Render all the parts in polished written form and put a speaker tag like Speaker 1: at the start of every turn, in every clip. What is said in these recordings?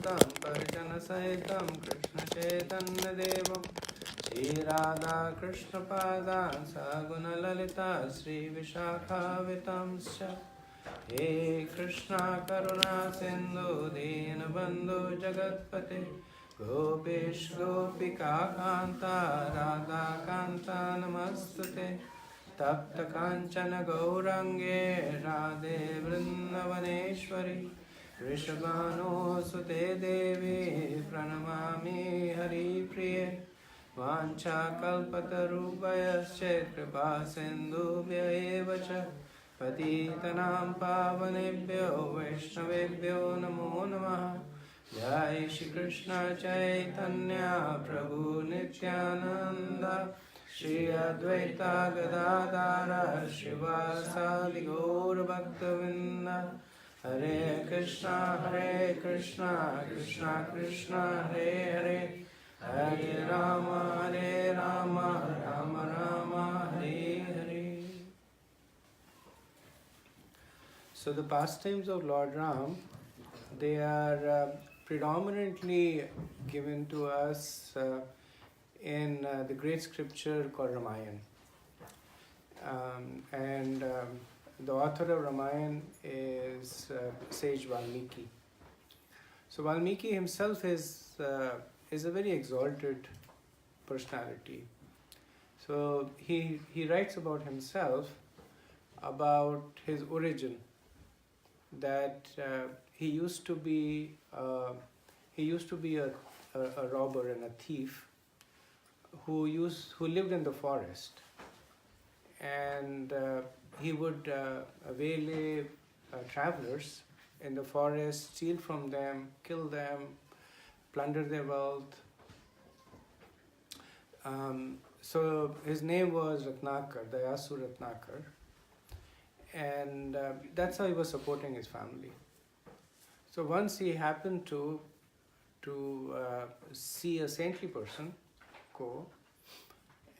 Speaker 1: Advaitam Parijana Sahitam Krishna Chaitanya Devam Shri Radha Krishna Padan Saguna Lalita Sri Vishakhavitamscha He Krishna Karuna Sindhu Dinabandhu Jagatpate Gopesh Gopika Kanta Radha Kanta Namastute Tapta Kanchana Gaurange Radhe Vrindavaneshwari Rishabhano Sute Devi Pranamami Hari Priye Vancha Kalpatarubhayascha Kripa Sindhubhya Evacha Patitanam Pavanebhyo Vaishnavebhyo Namo Namaha Jai Shri Krishna Chaitanya Prabhu Nityananda Shri Advaita Gadadara Shivasadi Gaur Bhaktavinda Hare Krishna Krishna Krishna Hare Hare Hare Rama Rama Rama Hare Hare. So the pastimes of Lord Ram, they are predominantly given to us in the great scripture called Ramayana. The author of Ramayana is sage Valmiki. So Valmiki himself is a very exalted personality. So he writes about himself, about his origin, that he used to be a robber and a thief who lived in the forest, and he would waylay travelers in the forest, steal from them, kill them, plunder their wealth. So his name was Ratnakar, Dayasu Ratnakar, and that's how he was supporting his family. So once he happened to see a saintly person go,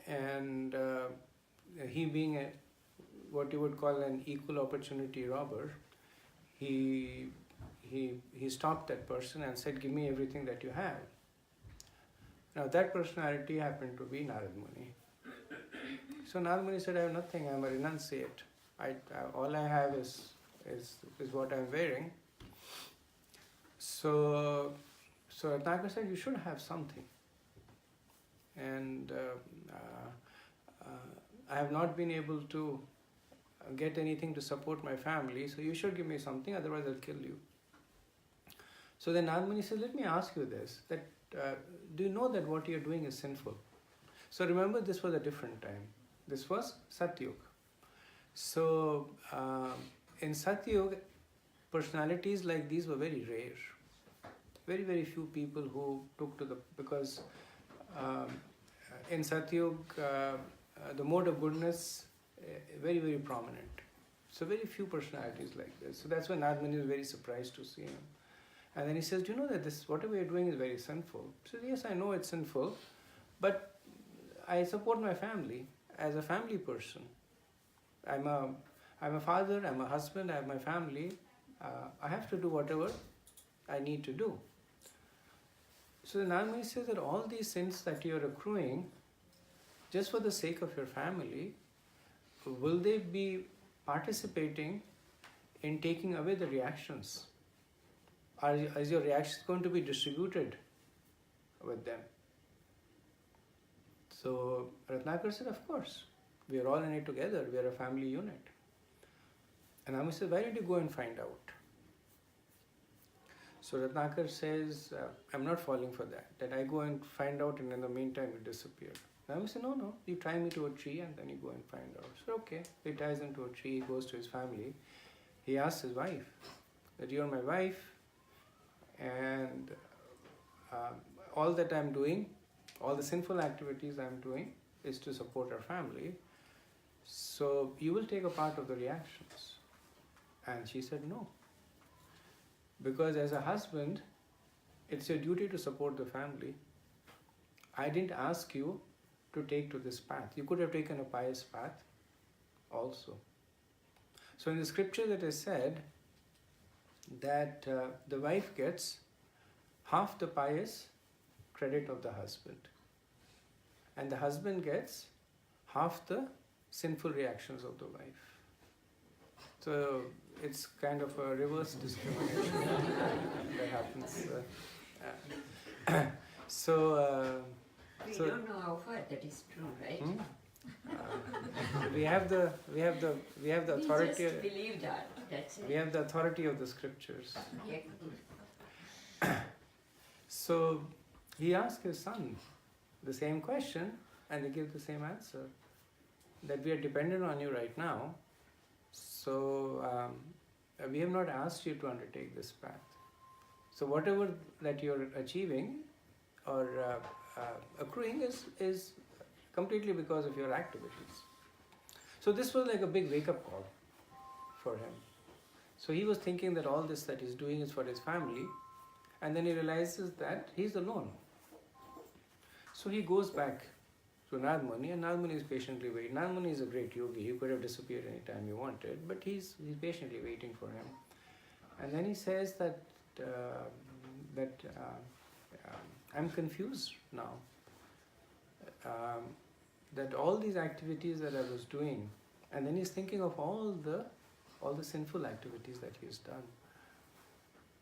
Speaker 1: and he being what you would call an equal opportunity robber, he stopped that person and said, "Give me everything that you have." Now that personality happened to be Narad Muni. So Narad Muni said, "I have nothing. I am a renunciate. All I have is what I am wearing." So Ratnakar said, "You should have something. And I have not been able to get anything to support my family, so you should give me something, otherwise I'll kill you." So then Narad Muni said, "Let me ask you this, that do you know that what you're doing is sinful?" So remember, this was a different time. This was Satyug. So in Satyug, personalities like these were very rare. Very, very few people who took to because in Satyug, the mode of goodness very, very prominent. So very few personalities like this. So that's why Narad Muni was very surprised to see him. And then he says, "Do you know that this whatever you're doing is very sinful?" He says, "Yes, I know it's sinful, but I support my family as a family person. I'm a father, I'm a husband, I have my family. I have to do whatever I need to do." So the Narad Muni says that all these sins that you're accruing just for the sake of your family, will they be participating in taking away the reactions? Is your reactions going to be distributed with them? So Ratnakar said, "Of course. We are all in it together. We are a family unit." And Amish said, "Why don't you go and find out?" So Ratnakar says, "I'm not falling for that. That I go and find out, and in the meantime you disappear." And Amish said, No, you tie me to a tree and then you go and find out." So okay, he ties him to a tree, he goes to his family. He asks his wife that, "You're my wife, and all that I'm doing, all the sinful activities I'm doing is to support our family. So you will take a part of the reactions." And she said, "No. Because as a husband, it's your duty to support the family. I didn't ask you to take to this path. You could have taken a pious path also." So in the scripture that is said that the wife gets half the pious credit of the husband. And the husband gets half the sinful reactions of the wife. So it's kind of a reverse discrimination that happens.
Speaker 2: We don't know how far that is true, right?
Speaker 1: We have the authority.
Speaker 2: We just believe that. That's it.
Speaker 1: We have the authority of the scriptures.
Speaker 2: Yeah.
Speaker 1: So he asked his son the same question, and they give the same answer. That we are dependent on you right now. So we have not asked you to undertake this path. So whatever that you're achieving or accruing is completely because of your activities. So this was like a big wake-up call for him. So he was thinking that all this that he's doing is for his family, and then he realizes that he's alone. So he goes back to Narad Muni, and Narad Muni is patiently waiting. Narad Muni is a great yogi. He could have disappeared anytime he wanted, but he's patiently waiting for him. And then he says that I'm confused now. That all these activities that I was doing, and then he's thinking of all the sinful activities that he's done.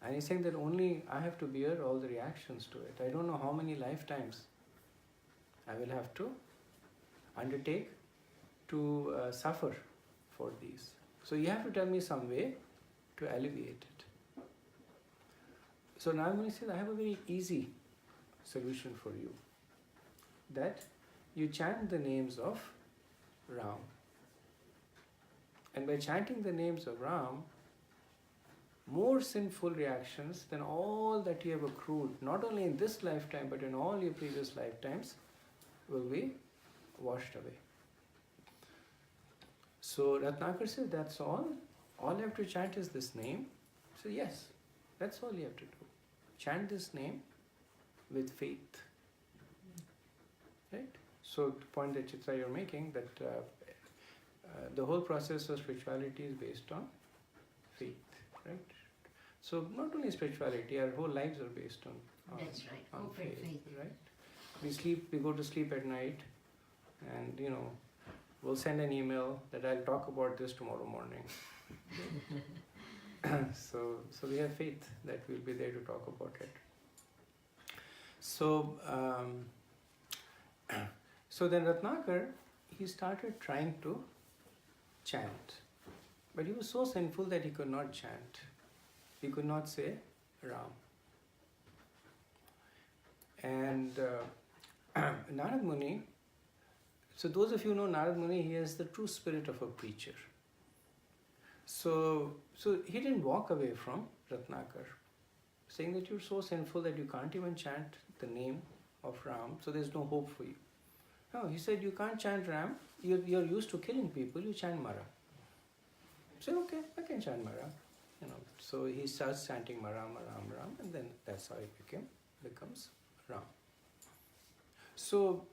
Speaker 1: And he's saying that only I have to bear all the reactions to it. I don't know how many lifetimes I will have to undertake to suffer for these. So you have to tell me some way to alleviate it. So Narad Muni says, I have a very easy solution for you. That you chant the names of Ram. And by chanting the names of Ram, more sinful reactions than all that you have accrued, not only in this lifetime but in all your previous lifetimes, will be washed away. So Ratnakar says, that's all? All you have to chant is this name? So yes, that's all you have to do. Chant this name with faith. Right? So the point that Chitra you're making, that the whole process of spirituality is based on faith. Right? So not only spirituality, our whole lives are based on
Speaker 2: that's right.
Speaker 1: On
Speaker 2: faith.
Speaker 1: Right? We go to sleep at night, and we'll send an email that I'll talk about this tomorrow morning. So we have faith that we'll be there to talk about it. So then Ratnakar, he started trying to chant, but he was so sinful that he could not chant. He could not say Ram. And Narad Muni, so those of you who know Narad Muni, he has the true spirit of a preacher. So he didn't walk away from Ratnakar, saying that you're so sinful that you can't even chant the name of Ram, so there's no hope for you. No, he said, you can't chant Ram, you're used to killing people, you chant Mara. Say, okay, I can chant Mara. So he starts chanting Mara, Mara, Ram, and then that's how it becomes Ram. So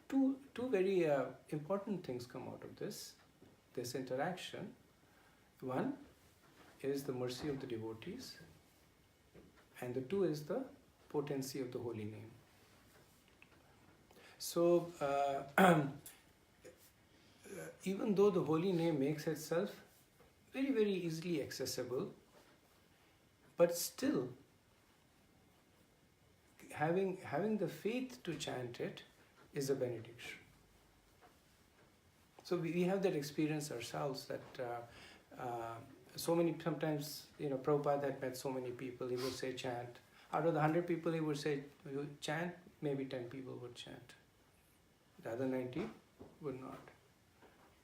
Speaker 1: two very important things come out of this interaction. One is the mercy of the devotees, and the two is the potency of the holy name. So even though the holy name makes itself very, very easily accessible, but still having the faith to chant it is a benediction. So we have that experience ourselves that sometimes, Prabhupada had met so many people, he would say chant. Out of the 100 people he would say chant, maybe 10 people would chant. The other 90 would not.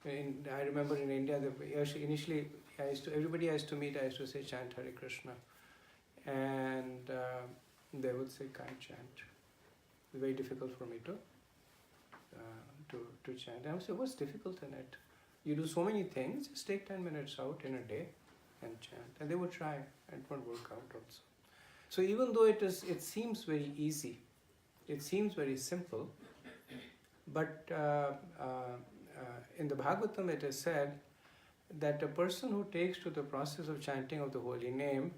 Speaker 1: I remember in India, initially everybody I used to meet, I used to say chant Hare Krishna. And they would say can't chant. It's very difficult for me to chant. I would say, what's difficult in it? You do so many things, just take 10 minutes out in a day and chant. And they would try, and it won't work out also. So even though it seems very easy, it seems very simple, but in the Bhagavatam it is said that a person who takes to the process of chanting of the holy name,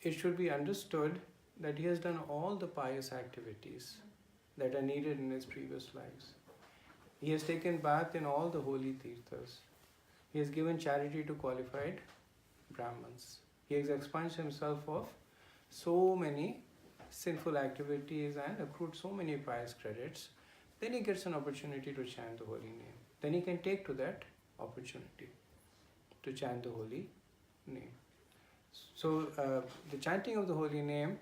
Speaker 1: it should be understood that he has done all the pious activities that are needed in his previous lives. He has taken bath in all the holy tirthas. He has given charity to qualified Brahmins. He has expunged himself of so many sinful activities and accrued so many pious credits. Then he gets an opportunity to chant the holy name. Then he can take to that opportunity to chant the holy name. So the chanting of the holy name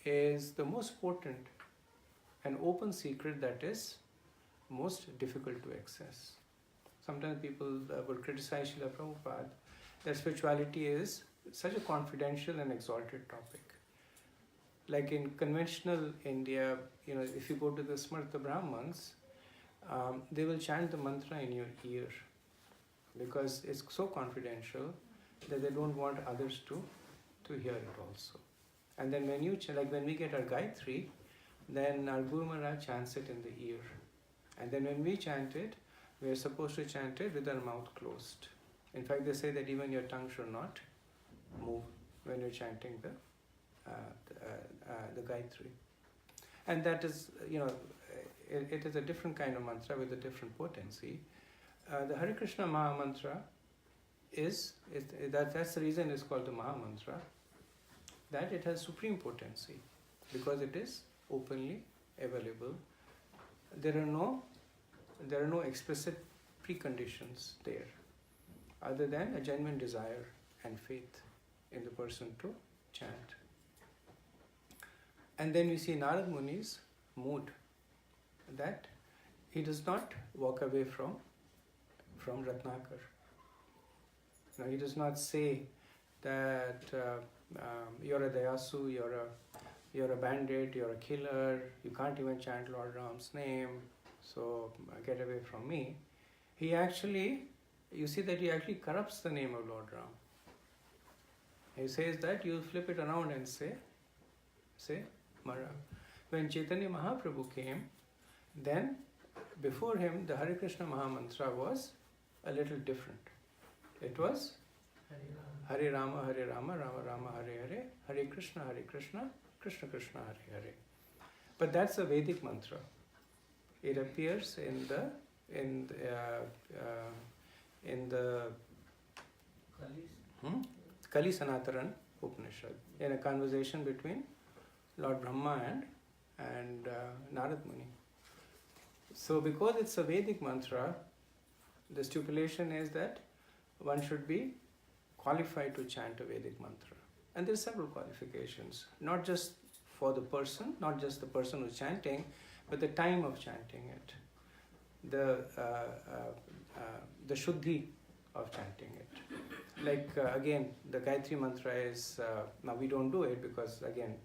Speaker 1: is the most potent and open secret that is most difficult to access. Sometimes people would criticize Srila Prabhupada that spirituality is such a confidential and exalted topic. Like in conventional India, if you go to the Smarta Brahmins, they will chant the mantra in your ear because it's so confidential that they don't want others to hear it also. And then when we get our Gayatri, then our Guru Maharaj chants it in the ear. And then when we chant it, we are supposed to chant it with our mouth closed. In fact, they say that even your tongue should not move when you're chanting the Gayatri. And that is, it is a different kind of mantra with a different potency. The Hare Krishna Maha Mantra that's the reason it's called the Maha Mantra, that it has supreme potency because it is openly available. There are no explicit preconditions there other than a genuine desire and faith in the person to chant. And then we see Narad Muni's mood, that he does not walk away from Ratnakar. Now, he does not say that you're a Dayasu, you're a bandit, you're a killer, you can't even chant Lord Ram's name, so get away from me. You see that he actually corrupts the name of Lord Ram. He says that you flip it around and say Mara. When Chaitanya Mahaprabhu came, then before him the Hare Krishna Maha Mantra was a little different. It was Hare Rama, Rama Rama, Hare Hare, Hare Krishna, Krishna Krishna, Hare Hare. But that's a Vedic mantra. It appears in the Kali Sanataran Upanishad, in a conversation between Lord Brahma and Narad Muni. So because it's a Vedic mantra, the stipulation is that one should be qualified to chant a Vedic mantra. And there are several qualifications, not just for the person, not just the person who's chanting, but the time of chanting it, the shuddhi of chanting it. Like again, the Gayatri mantra is, now we don't do it because again,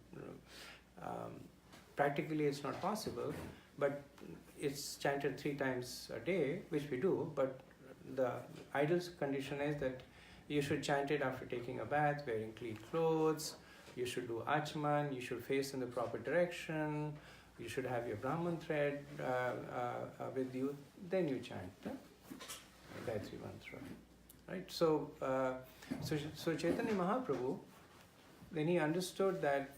Speaker 1: practically it's not possible, but it's chanted 3 times a day, which we do, but the ideal condition is that you should chant it after taking a bath, wearing clean clothes, you should do achman, you should face in the proper direction, you should have your Brahman thread with you, then you chant the Gayatri mantra. Right? So Chaitanya Mahaprabhu, then he understood that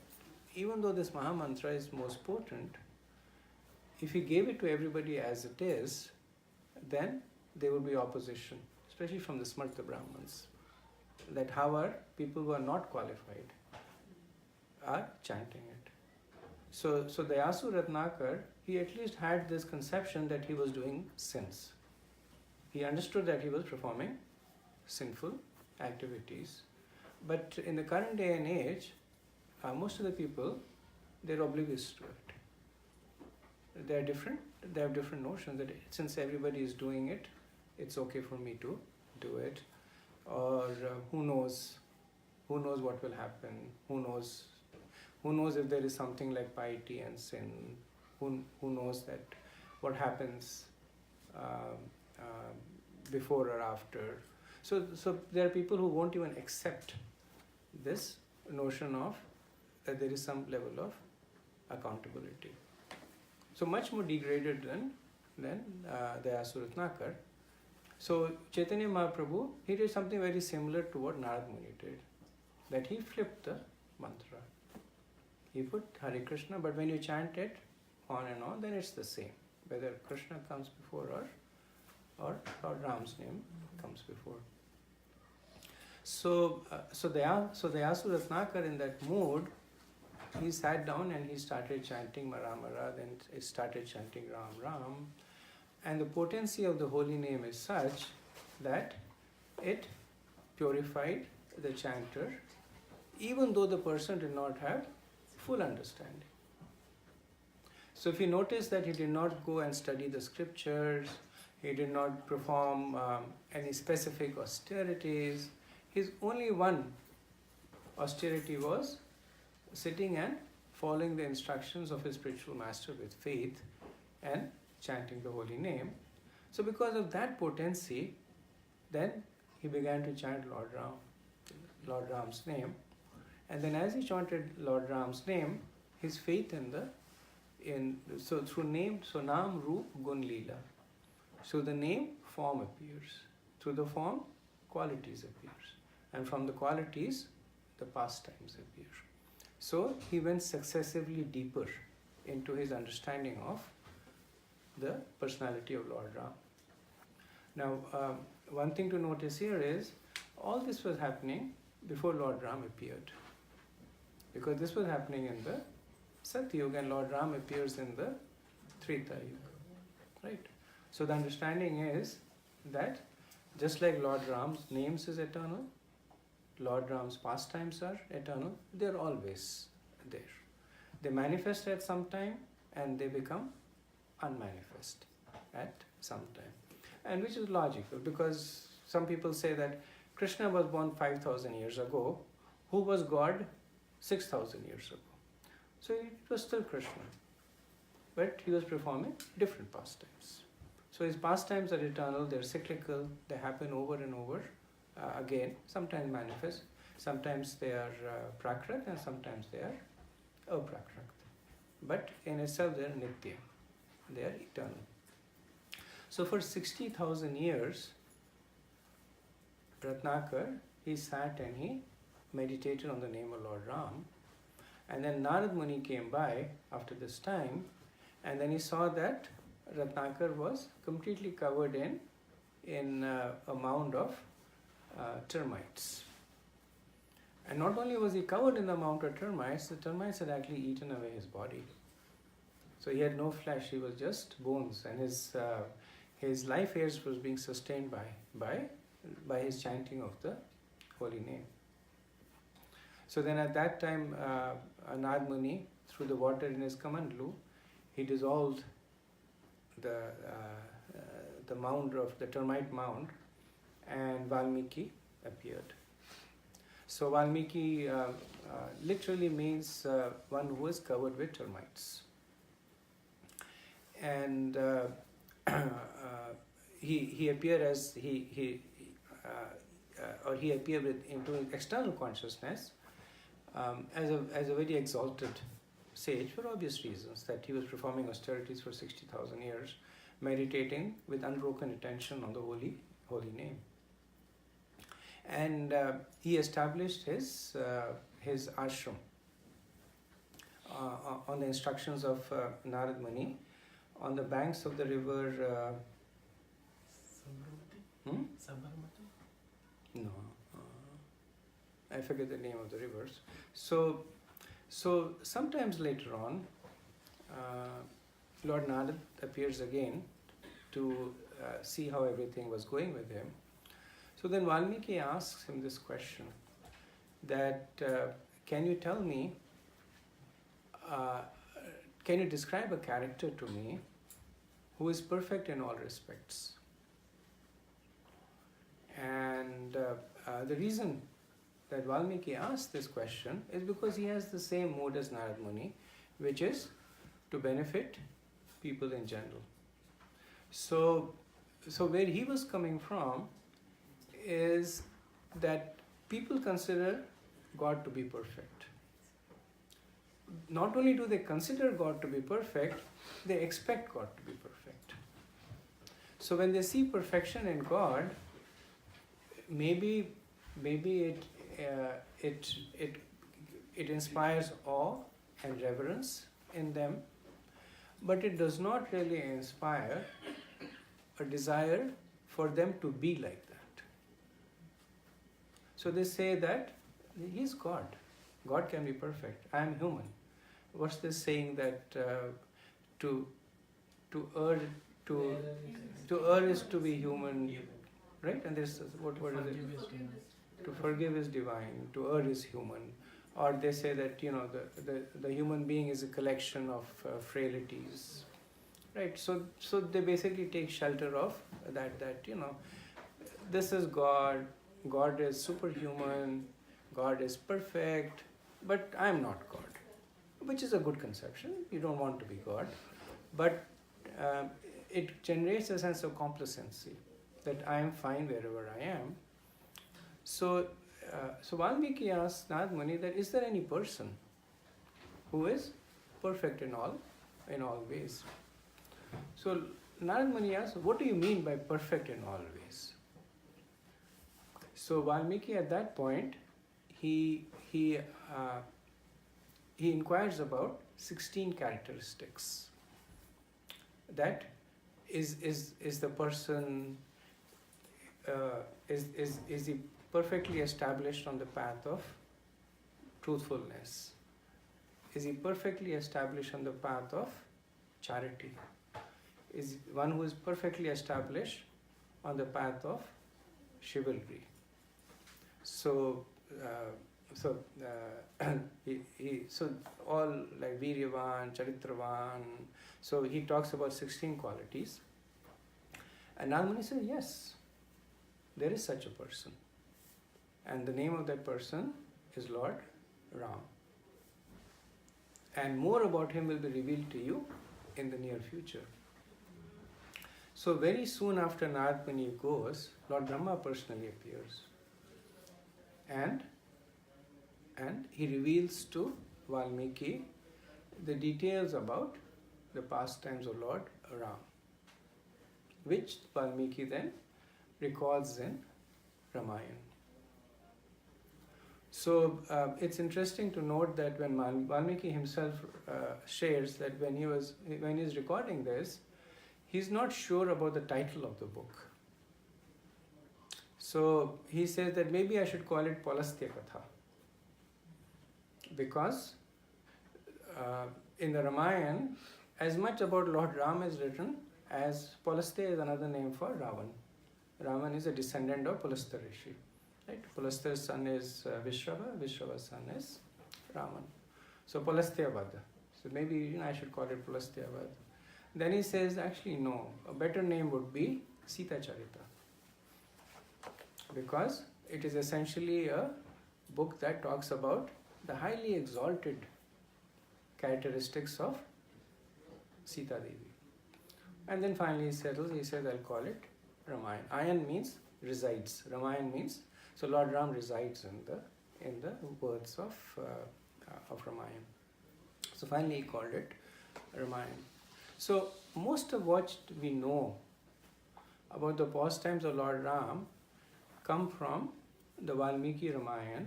Speaker 1: even though this Maha Mantra is most potent, if he gave it to everybody as it is, then there would be opposition, especially from the Smarta Brahmins. That how are people who are not qualified are chanting it. So Dayasu Ratnakar, he at least had this conception that he was doing sins. He understood that he was performing sinful activities. But in the current day and age, most of the people, they're oblivious to it. They have different notions that since everybody is doing it, it's okay for me to do it. Or who knows what will happen, who knows if there is something like piety and sin, who knows that what happens before or after. So there are people who won't even accept this notion of that there is some level of accountability. So much more degraded than Dayasu Ratnakar. So Chaitanya Mahaprabhu, he did something very similar to what Narad Muni did. That he flipped the mantra. You put Hare Krishna, but when you chant it on and on, then it's the same. Whether Krishna comes before or Lord Ram's name comes before. So Dayasu Ratnakar, in that mood, he sat down and he started chanting Maramara, then he started chanting Ram Ram. And the potency of the holy name is such that it purified the chanter, even though the person did not have full understanding. So if you notice that he did not go and study the scriptures, he did not perform any specific austerities, his only one austerity was sitting and following the instructions of his spiritual master with faith and chanting the holy name. So because of that potency, then he began to chant Lord Ram's name. And then as he chanted Lord Ram's name, his faith so through name, so Naam, Roop, Gun, Leela. So the name, form appears. Through the form, qualities appears. And from the qualities, the pastimes appear. So he went successively deeper into his understanding of the personality of Lord Ram. Now, one thing to notice here is, all this was happening before Lord Ram appeared. Because this was happening in the Satyuga and Lord Ram appears in the Treta Yuga. Right? So the understanding is that just like Lord Ram's names is eternal, Lord Ram's pastimes are eternal, they're always there. They manifest at some time and they become unmanifest at some time. And which is logical, because some people say that Krishna was born 5,000 years ago. Who was God 6,000 years ago? So it was still Krishna. But he was performing different pastimes. So his pastimes are eternal, they're cyclical, they happen over and over again. Sometimes manifest, sometimes they are prakrit and sometimes they are aprakrit. But in itself they are nitya, they are eternal. So for 60,000 years, Ratnakar, he sat and he meditated on the name of Lord Ram. And then Narad Muni came by after this time, and then he saw that Ratnakar was completely covered in a mound of termites. And not only was he covered in the mound of termites, the termites had actually eaten away his body. So he had no flesh, he was just bones, and his life hairs was being sustained by his chanting of the holy name. So then at that time, Narad Muni, through the water in his kamandlu, he dissolved the mound of the termite mound, and Valmiki appeared. So Valmiki literally means one who is covered with termites. And he appeared as he appeared into external consciousness as a very exalted sage for obvious reasons, that he was performing austerities for 60,000 years, meditating with unbroken attention on the holy name. And he established his ashram on the instructions of Narad Muni on the banks of the river. No, I forget the name of the rivers. So sometimes later on, Lord Narad appears again to see how everything was going with him. So then Valmiki asks him this question, that can you tell me, can you describe a character to me who is perfect in all respects? And the reason that Valmiki asked this question is because he has the same mood as Narad Muni, which is to benefit people in general. So where he was coming from is that people consider God to be perfect. Not only do they consider God to be perfect, they expect God to be perfect. So when they see perfection in God, maybe it inspires awe and reverence in them, but it does not really inspire a desire for them to be like that. So they say that he's God. God can be perfect. I am human. What's this saying that to err is to be human, right? And there's what is it? To forgive is divine. To err is human. Or they say that the human being is a collection of frailties, right? So they basically take shelter of that this is God. God is superhuman. God is perfect, but I am not God, which is a good conception. You don't want to be God, but it generates a sense of complacency that I am fine wherever I am. So Valmiki asked Narad Muni that is there any person who is perfect in all ways? So Narad Muni asked, what do you mean by perfect in all ways? So Valmiki at that point, he inquires about 16 characteristics that is the person is he perfectly established on the path of truthfulness? Is he perfectly established on the path of charity? Is one who is perfectly established on the path of chivalry? So all like Viryavan, Charitravan. So he talks about 16 qualities. And Narad Muni says, yes, there is such a person. And the name of that person is Lord Ram. And more about him will be revealed to you in the near future. So very soon after Narad Muni goes, Lord Brahma personally appears. And he reveals to Valmiki the details about the pastimes of Lord Ram, which Valmiki then recalls in Ramayana. So it's interesting to note that when Valmiki himself shares that when he's recording this, he's not sure about the title of the book. So he says that maybe I should call it Paulastya Katha, because in the Ramayana, as much about Lord Ram is written as Paulastya is another name for Ravan. Ravan is a descendant of Pulastya Rishi. Right? Pulastya's son is Vishrava, Vishrava's son is Raman. So Pulastya Vada. So maybe I should call it Pulastya Vada. Then he says, actually no, a better name would be Sita Charita, because it is essentially a book that talks about the highly exalted characteristics of Sita Devi. And then finally he settles, he says, I'll call it Ramayana. Ayan means resides. Ramayana means, so Lord Ram resides in the words of Ramayana. So finally he called it Ramayana. So most of what we know about the pastimes of Lord Ram come from the Valmiki Ramayana.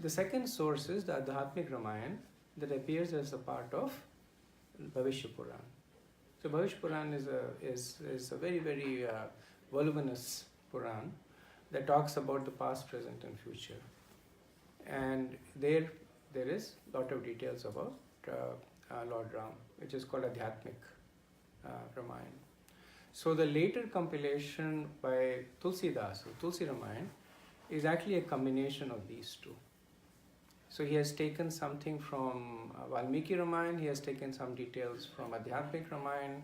Speaker 1: The second source is the Adhyatmic Ramayana that appears as a part of Bhavishya Puran. So Bhavishya Puran is a very, very voluminous Puran that talks about the past, present and future. And there is a lot of details about Lord Ram, which is called Adhyatmic Ramayana. So the later compilation by Tulsidas, Tulsi Ramayana, is actually a combination of these two. So he has taken something from Valmiki Ramayana, he has taken some details from Adhyatmic Ramayana,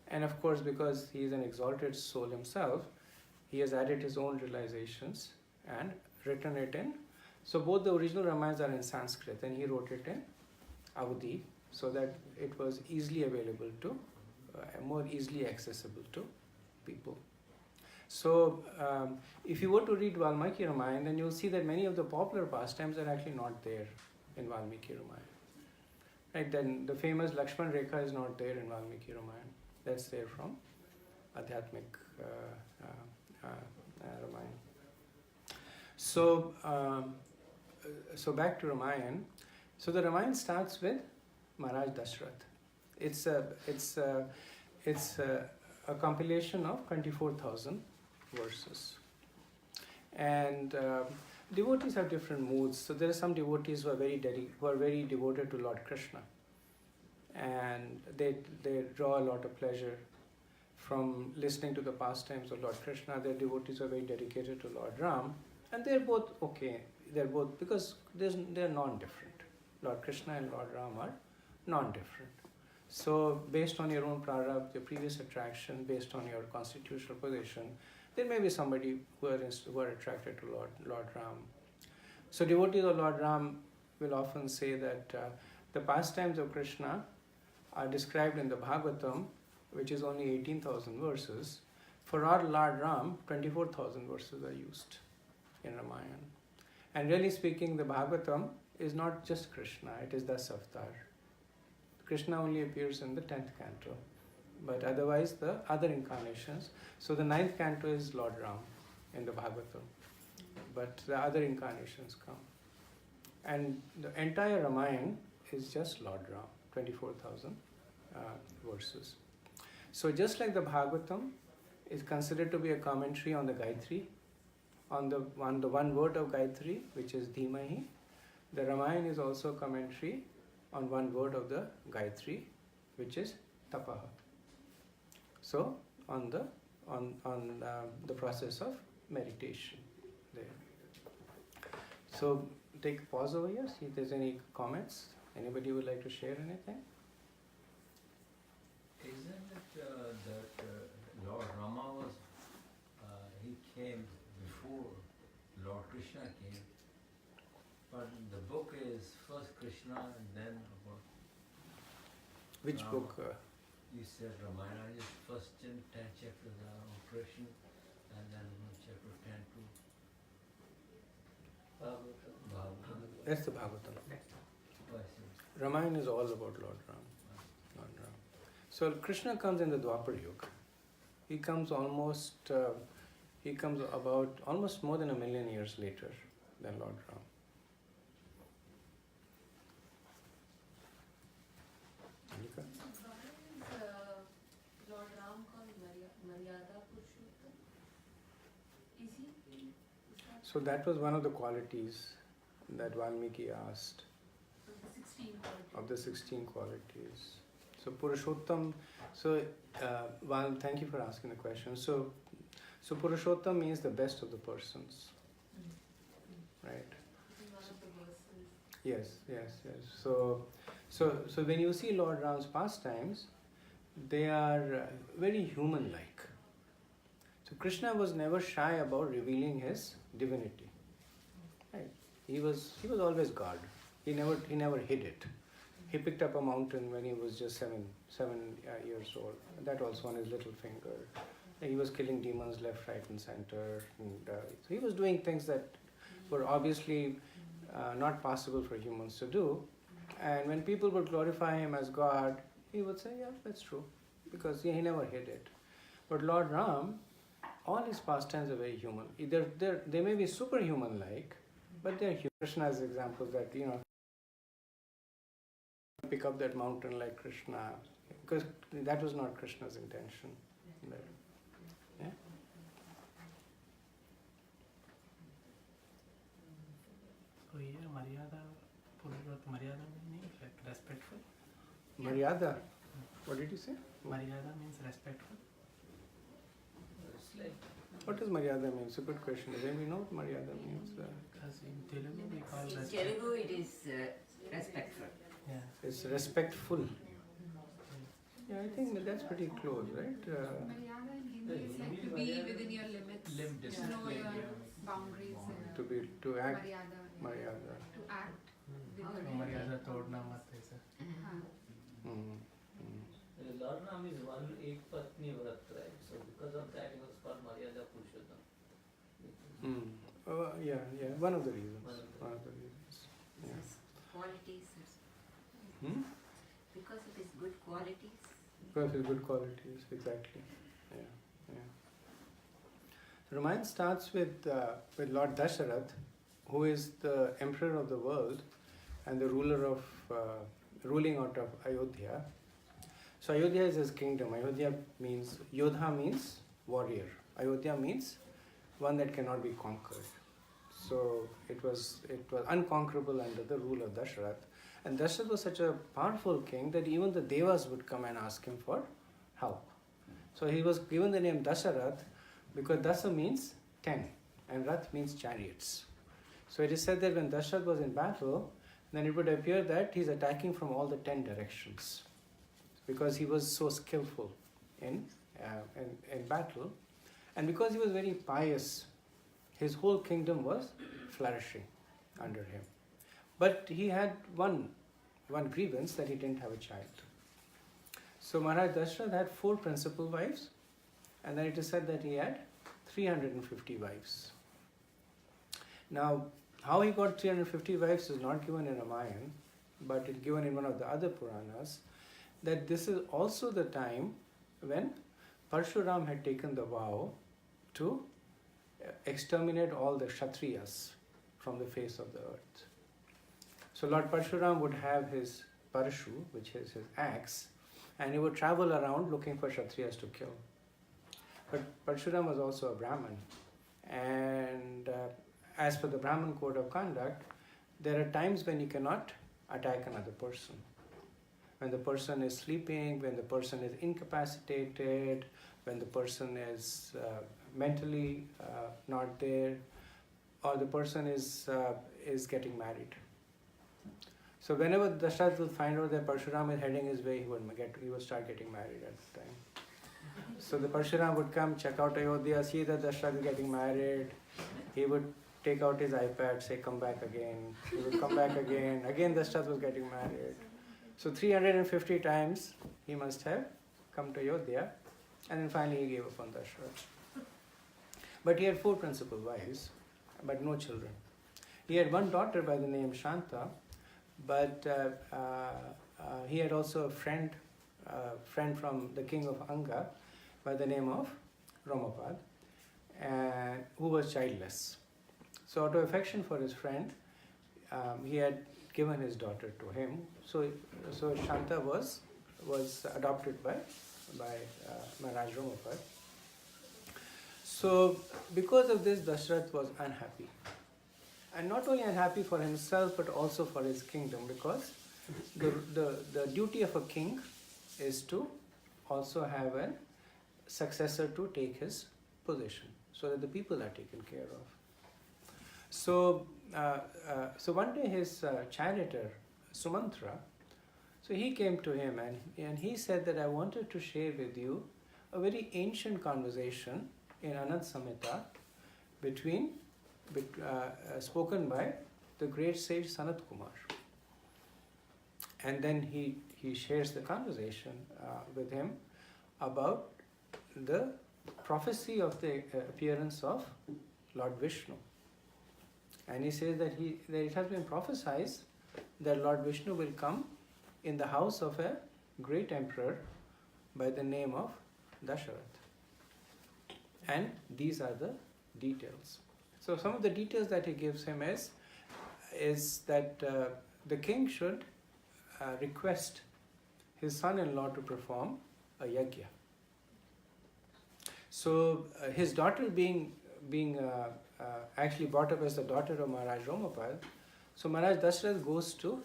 Speaker 1: and of course because he is an exalted soul himself, he has added his own realizations and written it in. So both the original Ramayans are in Sanskrit and he wrote it in Avadhi so that it was easily available to, more easily accessible to people. So if you were to read Valmiki Ramayana, then you'll see that many of the popular pastimes are actually not there in Valmiki Ramayana. Right? Then the famous Lakshman Rekha is not there in Valmiki Ramayana. That's there from Adhyatmic Ramayana. So back to Ramayana. So the Ramayana starts with Maharaj Dashrath. It's a compilation of 24,000 verses. And devotees have different moods. So there are some devotees who are very devoted to Lord Krishna, and they draw a lot of pleasure from listening to the pastimes of Lord Krishna. Their devotees are very dedicated to Lord Ram, and they're both okay. They're both, because they're non-different. Lord Krishna and Lord Ram are non-different. So based on your own prarabdha, your previous attraction, based on your constitutional position, there may be somebody who are attracted to Lord Ram. So devotees of Lord Ram will often say that the pastimes of Krishna are described in the Bhagavatam, which is only 18,000 verses. For our Lord Ram, 24,000 verses are used in Ramayana. And really speaking, the Bhagavatam is not just Krishna, it is Das Avatar. Krishna only appears in the 10th canto, but otherwise the other incarnations. So the 9th canto is Lord Ram in the Bhagavatam, but the other incarnations come. And the entire Ramayana is just Lord Ram, 24,000 verses. So just like the Bhagavatam is considered to be a commentary on the Gayatri, on the one word of Gayatri, which is Dhimahi, the Ramayana is also a commentary on one word of the Gayatri, which is Tapaha. So on the process of meditation there. So take a pause over here, see if there's any comments. Anybody would like to share anything?
Speaker 3: Isn't it that Lord Rama was, he came before Lord Krishna came, but the book is first Krishna and then about
Speaker 1: Which
Speaker 3: Rama.
Speaker 1: book?
Speaker 3: You said Ramayana, just first 10 chapters are on Krishna, and then chapter 10 to Bhagavatam.
Speaker 1: That's the Bhagavatam.
Speaker 3: Oh, I see.
Speaker 1: Ramayana is all about Lord Ram. Lord Ram. So Krishna comes in the Dwapar Yuga. He comes about almost more than 1 million years later than Lord Ram. Annika?
Speaker 4: Lord Ram called Maryada Purushottam? Is he?
Speaker 1: So that was one of the qualities that Valmiki asked of the 16 qualities. So Purushottam, thank you for asking the question. So Purushottam means the best of the persons, right? Yes. So when you see Lord Ram's pastimes, they are very human-like. So Krishna was never shy about revealing his divinity. Right? He was always God. He never hid it. He picked up a mountain when he was just seven years old. That also on his little finger. He was killing demons left, right, and center. And, so he was doing things that were obviously not possible for humans to do. And when people would glorify him as God, he would say, yeah, that's true. Because he never hid it. But Lord Ram, all his pastimes are very human. They may be superhuman-like, but they're human. Krishna has examples that, pick up that mountain like Krishna, because that was not Krishna's intention. Yeah?
Speaker 5: So here Maryada means like respectful.
Speaker 1: Maryada. What did you say?
Speaker 5: Maryada means respectful.
Speaker 3: It's like,
Speaker 1: What does Maryada mean? It's a good question. Does anybody know what Maryada means?
Speaker 5: Because in Telugu we call
Speaker 2: In
Speaker 5: respect.
Speaker 2: Telugu it is respectful.
Speaker 5: Yeah.
Speaker 1: It's respectful. Yeah, I think that's pretty close, right?
Speaker 4: Maryada in Hindi is like to be within your limits, know your boundaries.
Speaker 1: To act.
Speaker 4: Maryada.
Speaker 1: Maryada.
Speaker 4: To act within
Speaker 5: Maryada todna mat aisa.
Speaker 6: Lord Ram is one ek patni vrat, right? So because of that he was called Maryada Purushottam.
Speaker 1: Yeah. One of the reasons.
Speaker 6: One of the
Speaker 1: Yeah.
Speaker 2: Qualities. Because of his good qualities.
Speaker 1: Because of his good qualities, exactly. Yeah. Ramayana starts with Lord Dashrath, who is the emperor of the world, and the ruling out of Ayodhya. So Ayodhya is his kingdom. Ayodhya means, Yodha means warrior. Ayodhya means one that cannot be conquered. So it was unconquerable under the rule of Dasharath. And Dasharath was such a powerful king that even the Devas would come and ask him for help. So he was given the name Dasharath because Dasa means 10 and Rath means chariots. So it is said that when Dasharath was in battle, then it would appear that he's attacking from all the 10 directions because he was so skillful in battle, and because he was very pious, his whole kingdom was flourishing under him. But he had one grievance, that he didn't have a child. So Maharaj Dasharath had 4 principal wives, and then it is said that he had 350 wives. Now, how he got 350 wives is not given in Ramayana, but it's given in one of the other Puranas, that this is also the time when Parshuram had taken the vow to exterminate all the Kshatriyas from the face of the earth. So Lord Parshuram would have his Parshu, which is his axe, and he would travel around looking for Kshatriyas to kill. But Parshuram was also a Brahmin, and as per the Brahmin code of conduct, there are times when you cannot attack another person. When the person is sleeping, when the person is incapacitated, when the person is mentally not there, or the person is getting married. So whenever Dasharath would find out that Parshuram is heading his way, he would start getting married at the time. So the Parshuram would come, check out Ayodhya, see that Dasharath is getting married. He would take out his iPad, say, come back again. He would come back again. Again Dasharath was getting married. So 350 times he must have come to Ayodhya, and then finally he gave up on Dasharath. But he had 4 principal wives, but no children. He had one daughter by the name Shanta, but he had also a friend from the king of Anga by the name of Ramapad, who was childless. So out of affection for his friend, he had given his daughter to him. So Shanta was adopted by Maharaj Ramapad. So because of this, Dasharath was unhappy. And not only unhappy for himself, but also for his kingdom, because the duty of a king is to also have a successor to take his position, so that the people are taken care of. So one day his charioteer, Sumantra, so he came to him and he said that I wanted to share with you a very ancient conversation in Anant Samhita spoken by the great sage Sanat Kumar. And then he shares the conversation with him about the prophecy of the appearance of Lord Vishnu. And he says that it has been prophesied that Lord Vishnu will come in the house of a great emperor by the name of Dasharath. And these are the details. So some of the details that he gives him is that the king should request his son-in-law to perform a yajna. So his daughter being actually brought up as the daughter of Maharaj Ramapal, so Maharaj Dasharath goes to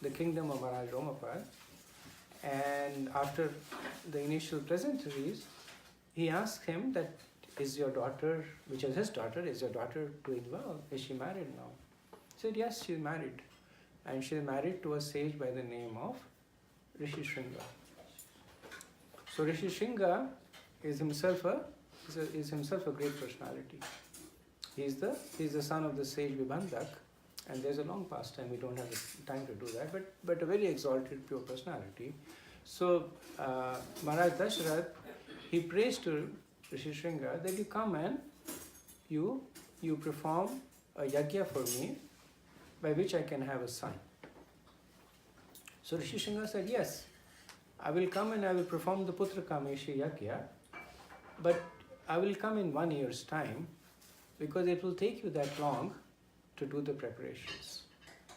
Speaker 1: the kingdom of Maharaj Ramapal, and after the initial pleasantries, he asks him that, is your daughter, which is his daughter, is your daughter doing well? Is she married now? He said, yes, she is married. And she is married to a sage by the name of Rishi Shringa. So Rishi Shringa is himself a great personality. He is the son of the sage Vibhandak, and there's a long pastime, we don't have the time to do that, but a very exalted, pure personality. So Maharaj Dasharath, he prays to Rishi Shringa that you come and you perform a yajna for me by which I can have a son. So Rishi Shringa said, yes, I will come and I will perform the Putra Kameshi yajna, but I will come in 1 year's time, because it will take you that long to do the preparations.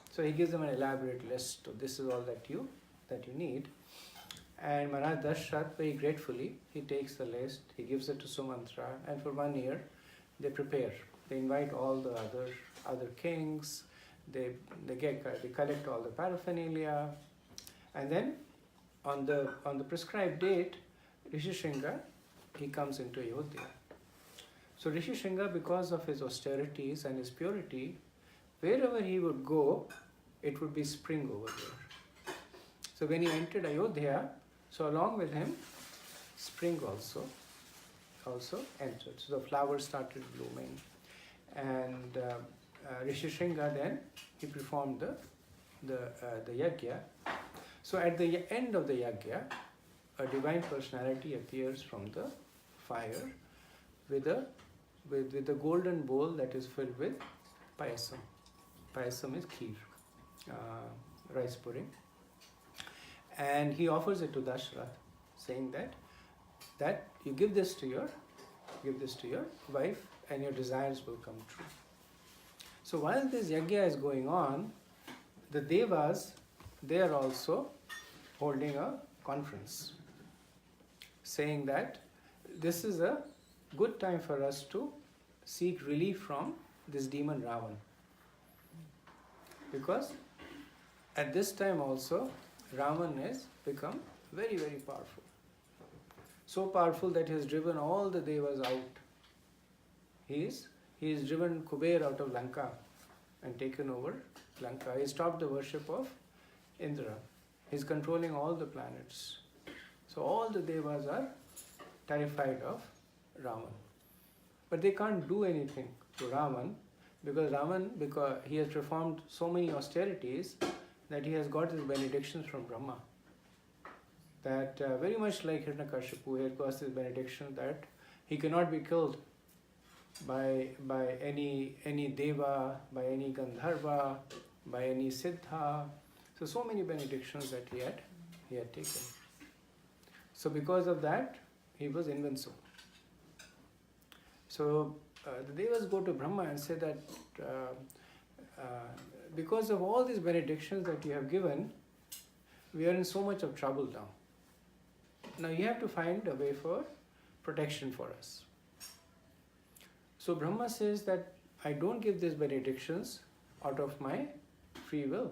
Speaker 1: So he gives them an elaborate list of this is all that you need. And Maharaj Dashrath, very gratefully, he takes the list, he gives it to Sumantra, and for 1 year they prepare. They invite all the other kings, they collect all the paraphernalia, and then on the prescribed date, Rishi Shringa, he comes into Ayodhya. So Rishi Shringa, because of his austerities and his purity, wherever he would go, it would be spring over there. So when he entered Ayodhya, so along with him, spring also entered. So the flowers started blooming, and Rishi Shringa then he performed the yajna. So at the end of the yajna, a divine personality appears from the fire with a golden bowl that is filled with payasam. Payasam is kheer, rice pudding. And he offers it to Dashrath, saying that you give this to your wife and your desires will come true. So while this yajna is going on, the devas, they are also holding a conference, saying that this is a good time for us to seek relief from this demon Ravan. Because at this time also, Ravan has become very, very powerful. So powerful that he has driven all the devas out. He has driven Kuber out of Lanka and taken over Lanka. He stopped the worship of Indra. He is controlling all the planets. So all the devas are terrified of Ravan. But they can't do anything to Ravan because he has performed so many austerities that he has got his benedictions from Brahma. That very much like Hiranyakashipu, he has got his benediction that he cannot be killed by any deva, by any gandharva, by any siddha. So many benedictions that he had taken. So because of that, he was invincible. So the devas go to Brahma and say that because of all these benedictions that you have given, we are in so much of trouble now. Now you have to find a way for protection for us. So Brahma says that I don't give these benedictions out of my free will.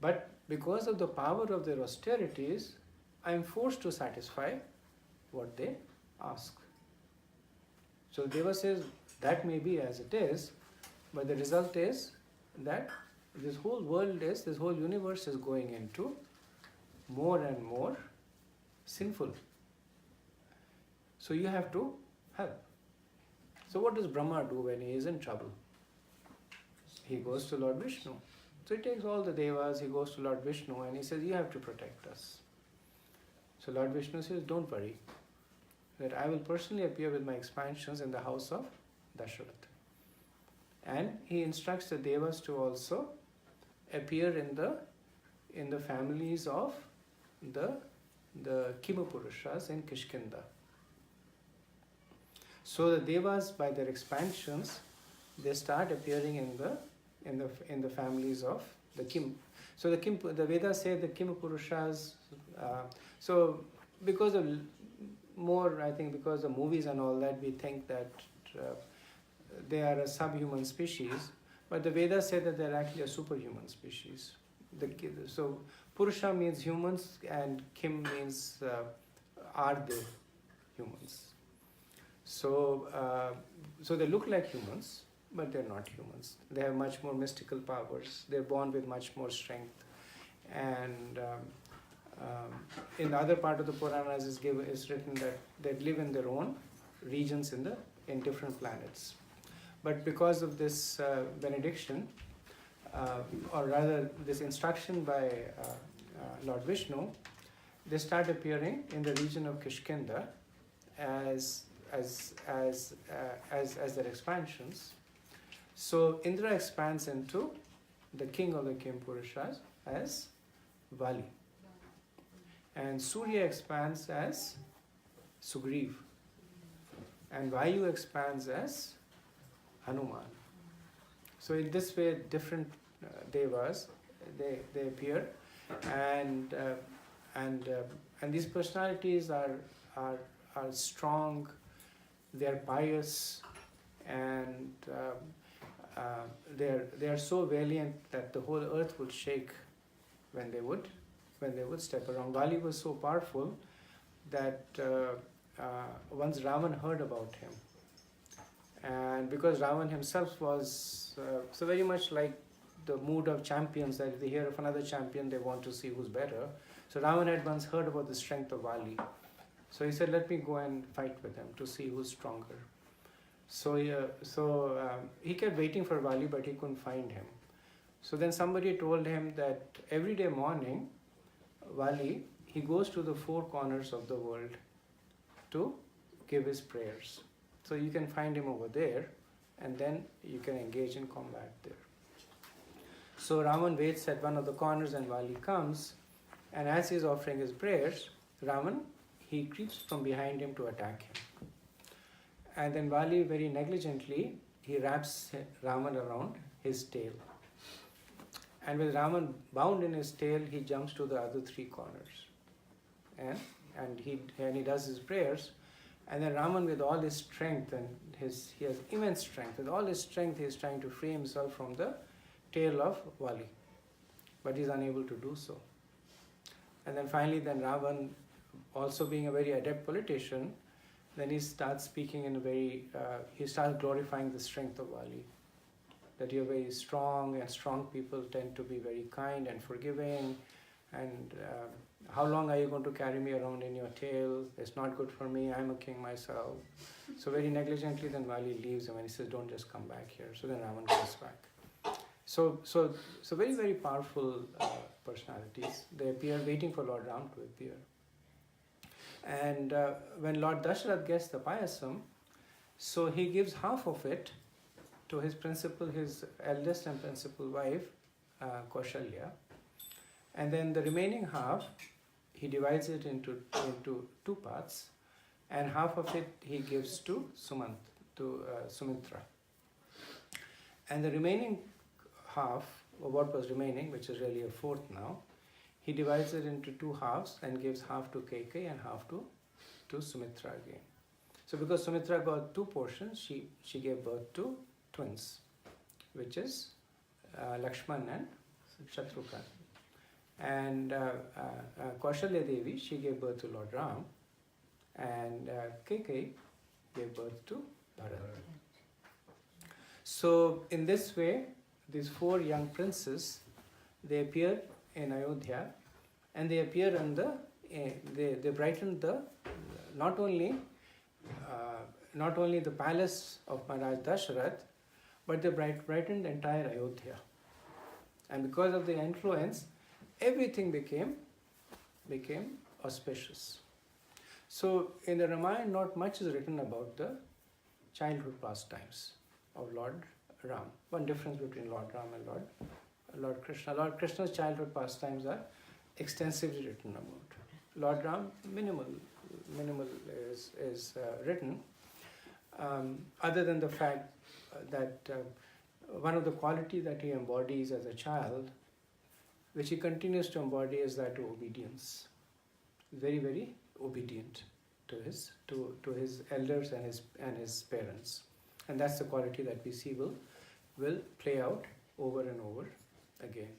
Speaker 1: But because of the power of their austerities, I am forced to satisfy what they ask. So Deva says that may be as it is, but the result is that this whole universe is going into more and more sinful. So you have to help. So what does Brahma do when he is in trouble? He goes to Lord Vishnu. So he takes all the devas, he goes to Lord Vishnu and he says, you have to protect us. So Lord Vishnu says, don't worry, that I will personally appear with my expansions in the house of Dashrath. And he instructs the devas to also appear in the families of the Kimapurushas in Kishkinda. So the devas, by their expansions, they start appearing in the families of the Kim. So the Vedas say the Kimapurushas. So because of because of movies and all that, we think that they are a subhuman species, but the Vedas say that they are actually a superhuman species. So Purusha means humans and Kim means are they humans. So they look like humans, but they're not humans. They have much more mystical powers. They're born with much more strength. And in the other part of the Puranas is written that they live in their own regions in different planets. But because of this benediction, or rather this instruction by Lord Vishnu, they start appearing in the region of Kishkinda as their expansions. So Indra expands into the king of the Kimpurushas as Vali. And Surya expands as Sugriv. And Vayu expands as Hanuman. So in this way, different devas, they appear, and these personalities are strong, they are pious, and they are so valiant that the whole earth would shake when they would step around. Vali was so powerful that once Ravan heard about him, and because Ravan himself was so very much like the mood of champions, that if they hear of another champion, they want to see who's better. So Ravan had once heard about the strength of Vali. So he said, let me go and fight with him to see who's stronger. So he kept waiting for Vali, but he couldn't find him. So then somebody told him that every day morning, Vali, he goes to the four corners of the world to give his prayers. So you can find him over there, and then you can engage in combat there. So Ravan waits at one of the corners, and Vali comes, and as he is offering his prayers, Ravan, he creeps from behind him to attack him. And then Vali very negligently, he wraps Ravan around his tail. And with Ravan bound in his tail, he jumps to the other three corners. And he does his prayers. And then Ravan, with all his strength, and he has immense strength, with all his strength he is trying to free himself from the tail of Vali. But he is unable to do so. And then finally, Ravan, also being a very adept politician, then he starts speaking in a very, he starts glorifying the strength of Vali. That you're very strong, and strong people tend to be very kind and forgiving, and how long are you going to carry me around in your tail? It's not good for me, I'm a king myself. So very negligently then Vali leaves him, and he says, don't just come back here. So then Ravan comes back. So very, very powerful personalities. They appear waiting for Lord Ram to appear. And when Lord Dasharath gets the payasam, so he gives half of it to his eldest and principal wife, Kaushalya. And then the remaining half, he divides it into two parts, and half of it he gives to Sumitra. And the remaining half, or what was remaining, which is really a fourth now, he divides it into two halves and gives half to Keikei and half to Sumitra again. So because Sumitra got two portions, she gave birth to twins, which is Lakshman and Shatrughan. And Kaushalya Devi, she gave birth to Lord Ram, and Keikei gave birth to Bharat. So in this way, these four young princes, they appear in Ayodhya, and they appear in they brighten not only the palace of Maharaj Dasharath, but they brightened the entire Ayodhya. And because of their influence, everything became auspicious. So in the Ramayana, not much is written about the childhood pastimes of Lord Ram. One difference between Lord Ram and Lord Krishna. Lord Krishna's childhood pastimes are extensively written about. Lord Ram, minimal is written, other than the fact that one of the qualities that he embodies as a child, which he continues to embody, is that of obedience. Very, very obedient to his elders and his parents, and that's the quality that we see will play out over and over again.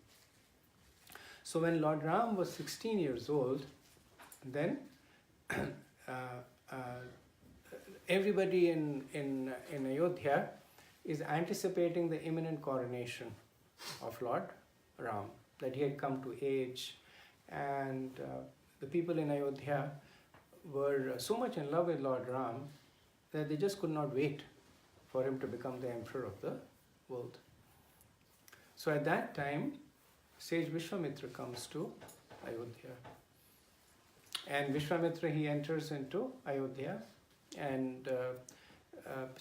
Speaker 1: So when Lord Ram was 16 years old, then everybody in Ayodhya is anticipating the imminent coronation of Lord Ram, that he had come to age, and the people in Ayodhya were so much in love with Lord Ram that they just could not wait for him to become the emperor of the world. So at that time, sage Vishwamitra comes to Ayodhya. And Vishwamitra, he enters into Ayodhya, and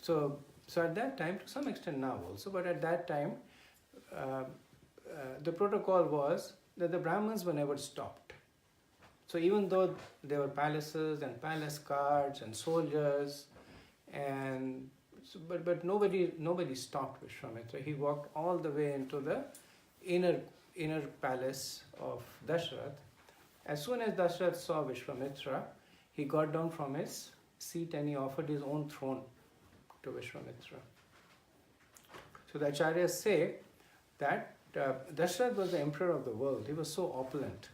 Speaker 1: so at that time, to some extent now also, but at that time, the protocol was that the Brahmins were never stopped. So even though there were palaces and palace guards and soldiers, but nobody stopped Vishwamitra. He walked all the way into the inner palace of Dashrath. As soon as Dashrath saw Vishwamitra, he got down from his seat and he offered his own throne to Vishwamitra. So the acharyas say that Dashrath was the emperor of the world. He was so opulent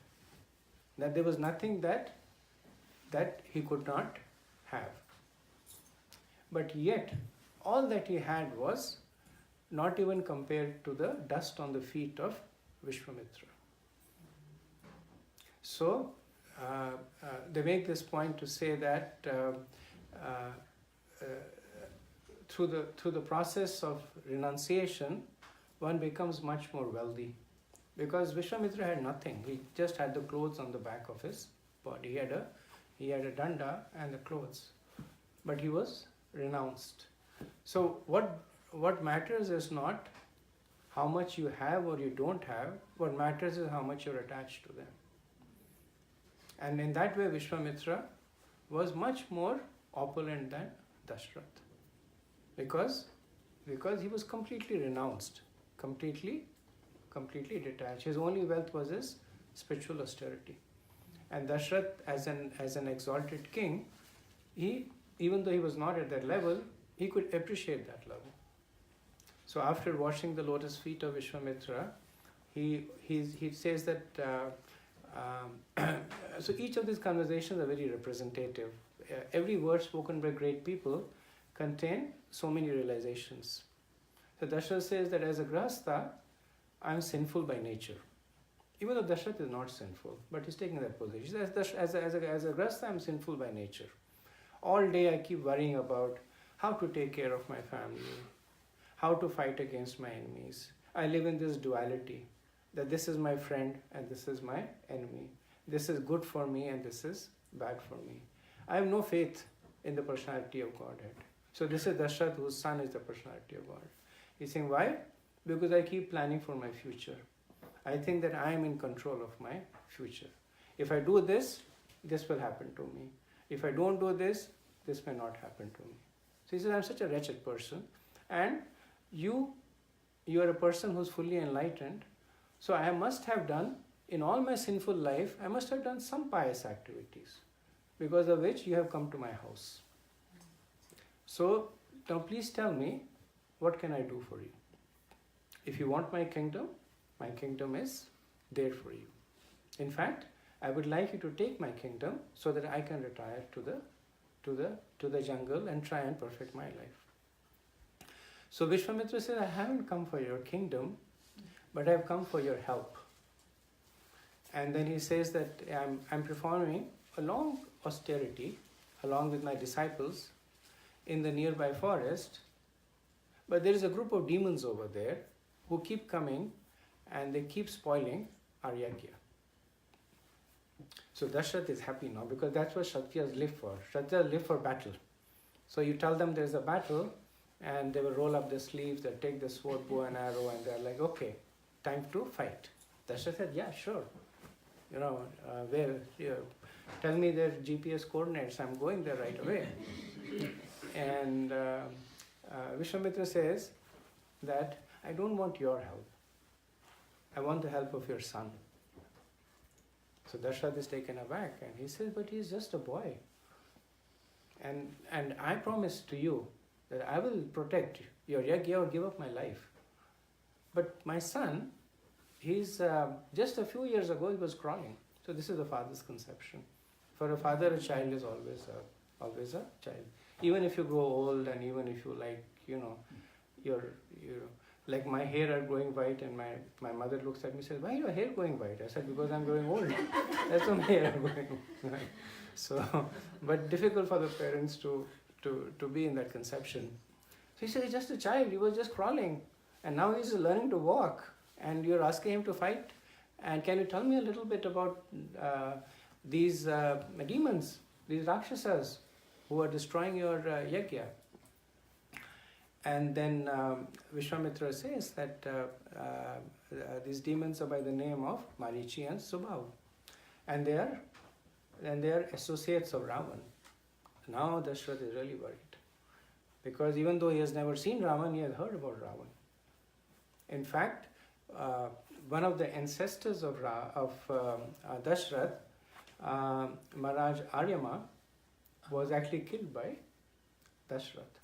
Speaker 1: that there was nothing that he could not have. But yet, all that he had was not even compared to the dust on the feet of Vishwamitra. So, they make this point to say that through the process of renunciation, one becomes much more wealthy. Because Vishwamitra had nothing. He just had the clothes on the back of his body. He had a danda and the clothes. But he was renounced. So what matters is not how much you have or you don't have. What matters is how much you're attached to them. And in that way, Vishwamitra was much more opulent than Dashrath. Because he was completely renounced, completely detached. His only wealth was his spiritual austerity. And Dashrath, as an exalted king, even though he was not at that level, he could appreciate that level. So after washing the lotus feet of Vishwamitra, he says that so each of these conversations are very representative. Every word spoken by great people contain so many realizations. So Dashrath says that as a grahastha, I am sinful by nature. Even though Dashrath is not sinful, but he's taking that position. He says, as a grahastha, I am sinful by nature. All day I keep worrying about how to take care of my family, how to fight against my enemies. I live in this duality, that this is my friend and this is my enemy. This is good for me and this is bad for me. I have no faith in the personality of Godhead. So this is Dashrath, whose son is the personality of God. He's saying, why? Because I keep planning for my future. I think that I am in control of my future. If I do this, this will happen to me. If I don't do this, this may not happen to me. So he says, I'm such a wretched person. And you are a person who's fully enlightened. So I must have done, in all my sinful life, I must have done some pious activities, because of which you have come to my house. So now please tell me, what can I do for you? If you want my kingdom is there for you. In fact, I would like you to take my kingdom so that I can retire to the jungle and try and perfect my life. So Vishwamitra says, I haven't come for your kingdom, but I have come for your help. And then he says that I'm performing a long austerity along with my disciples in the nearby forest, but there is a group of demons over there who keep coming and they keep spoiling our yajna. So Dashrath is happy now, because that's what Kshatriyas live for. Kshatriyas live for battle. So you tell them there's a battle and they will roll up their sleeves, they'll take the sword, bow and arrow, and they're like, okay, time to fight. Dashrath said, yeah, sure. Tell me their GPS coordinates, I'm going there right away. And Vishwamitra says that I don't want your help. I want the help of your son. So Dashrath is taken aback and he says, but he's just a boy. And I promise to you that I will protect your yajna or give up my life. But my son, he's just a few years ago he was crawling. So this is the father's conception. For a father, a child is always a child. Even if you grow old and even if you like my hair are growing white, and my mother looks at me and says, why is your hair going white? I said, because I'm growing old. That's why my hair are going white. So, but difficult for the parents to be in that conception. So he said, he's just a child, he was just crawling. And now he's learning to walk. And you're asking him to fight. And can you tell me a little bit about these demons, these rakshasas who are destroying your yajna? And then Vishwamitra says that these demons are by the name of Marichi and Subhav. And they are associates of Ravan. Now Dashrath is really worried. Because even though he has never seen Ravan, he has heard about Ravan. In fact, one of the ancestors of Dashrath, Maharaj Aryama, was actually killed by Dashrath.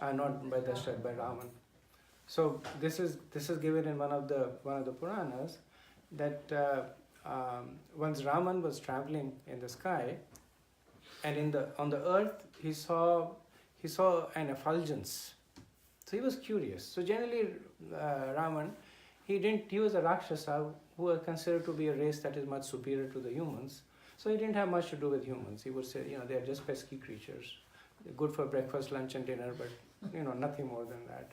Speaker 1: Not by Dashrath, by Raman. So this is given in one of the Puranas, that once Raman was traveling in the sky, and on the earth he saw an effulgence. So he was curious. So generally, Raman, he was a Rakshasa who was considered to be a race that is much superior to the humans. So he didn't have much to do with humans. He would say, they are just pesky creatures. They're good for breakfast, lunch and dinner, but nothing more than that.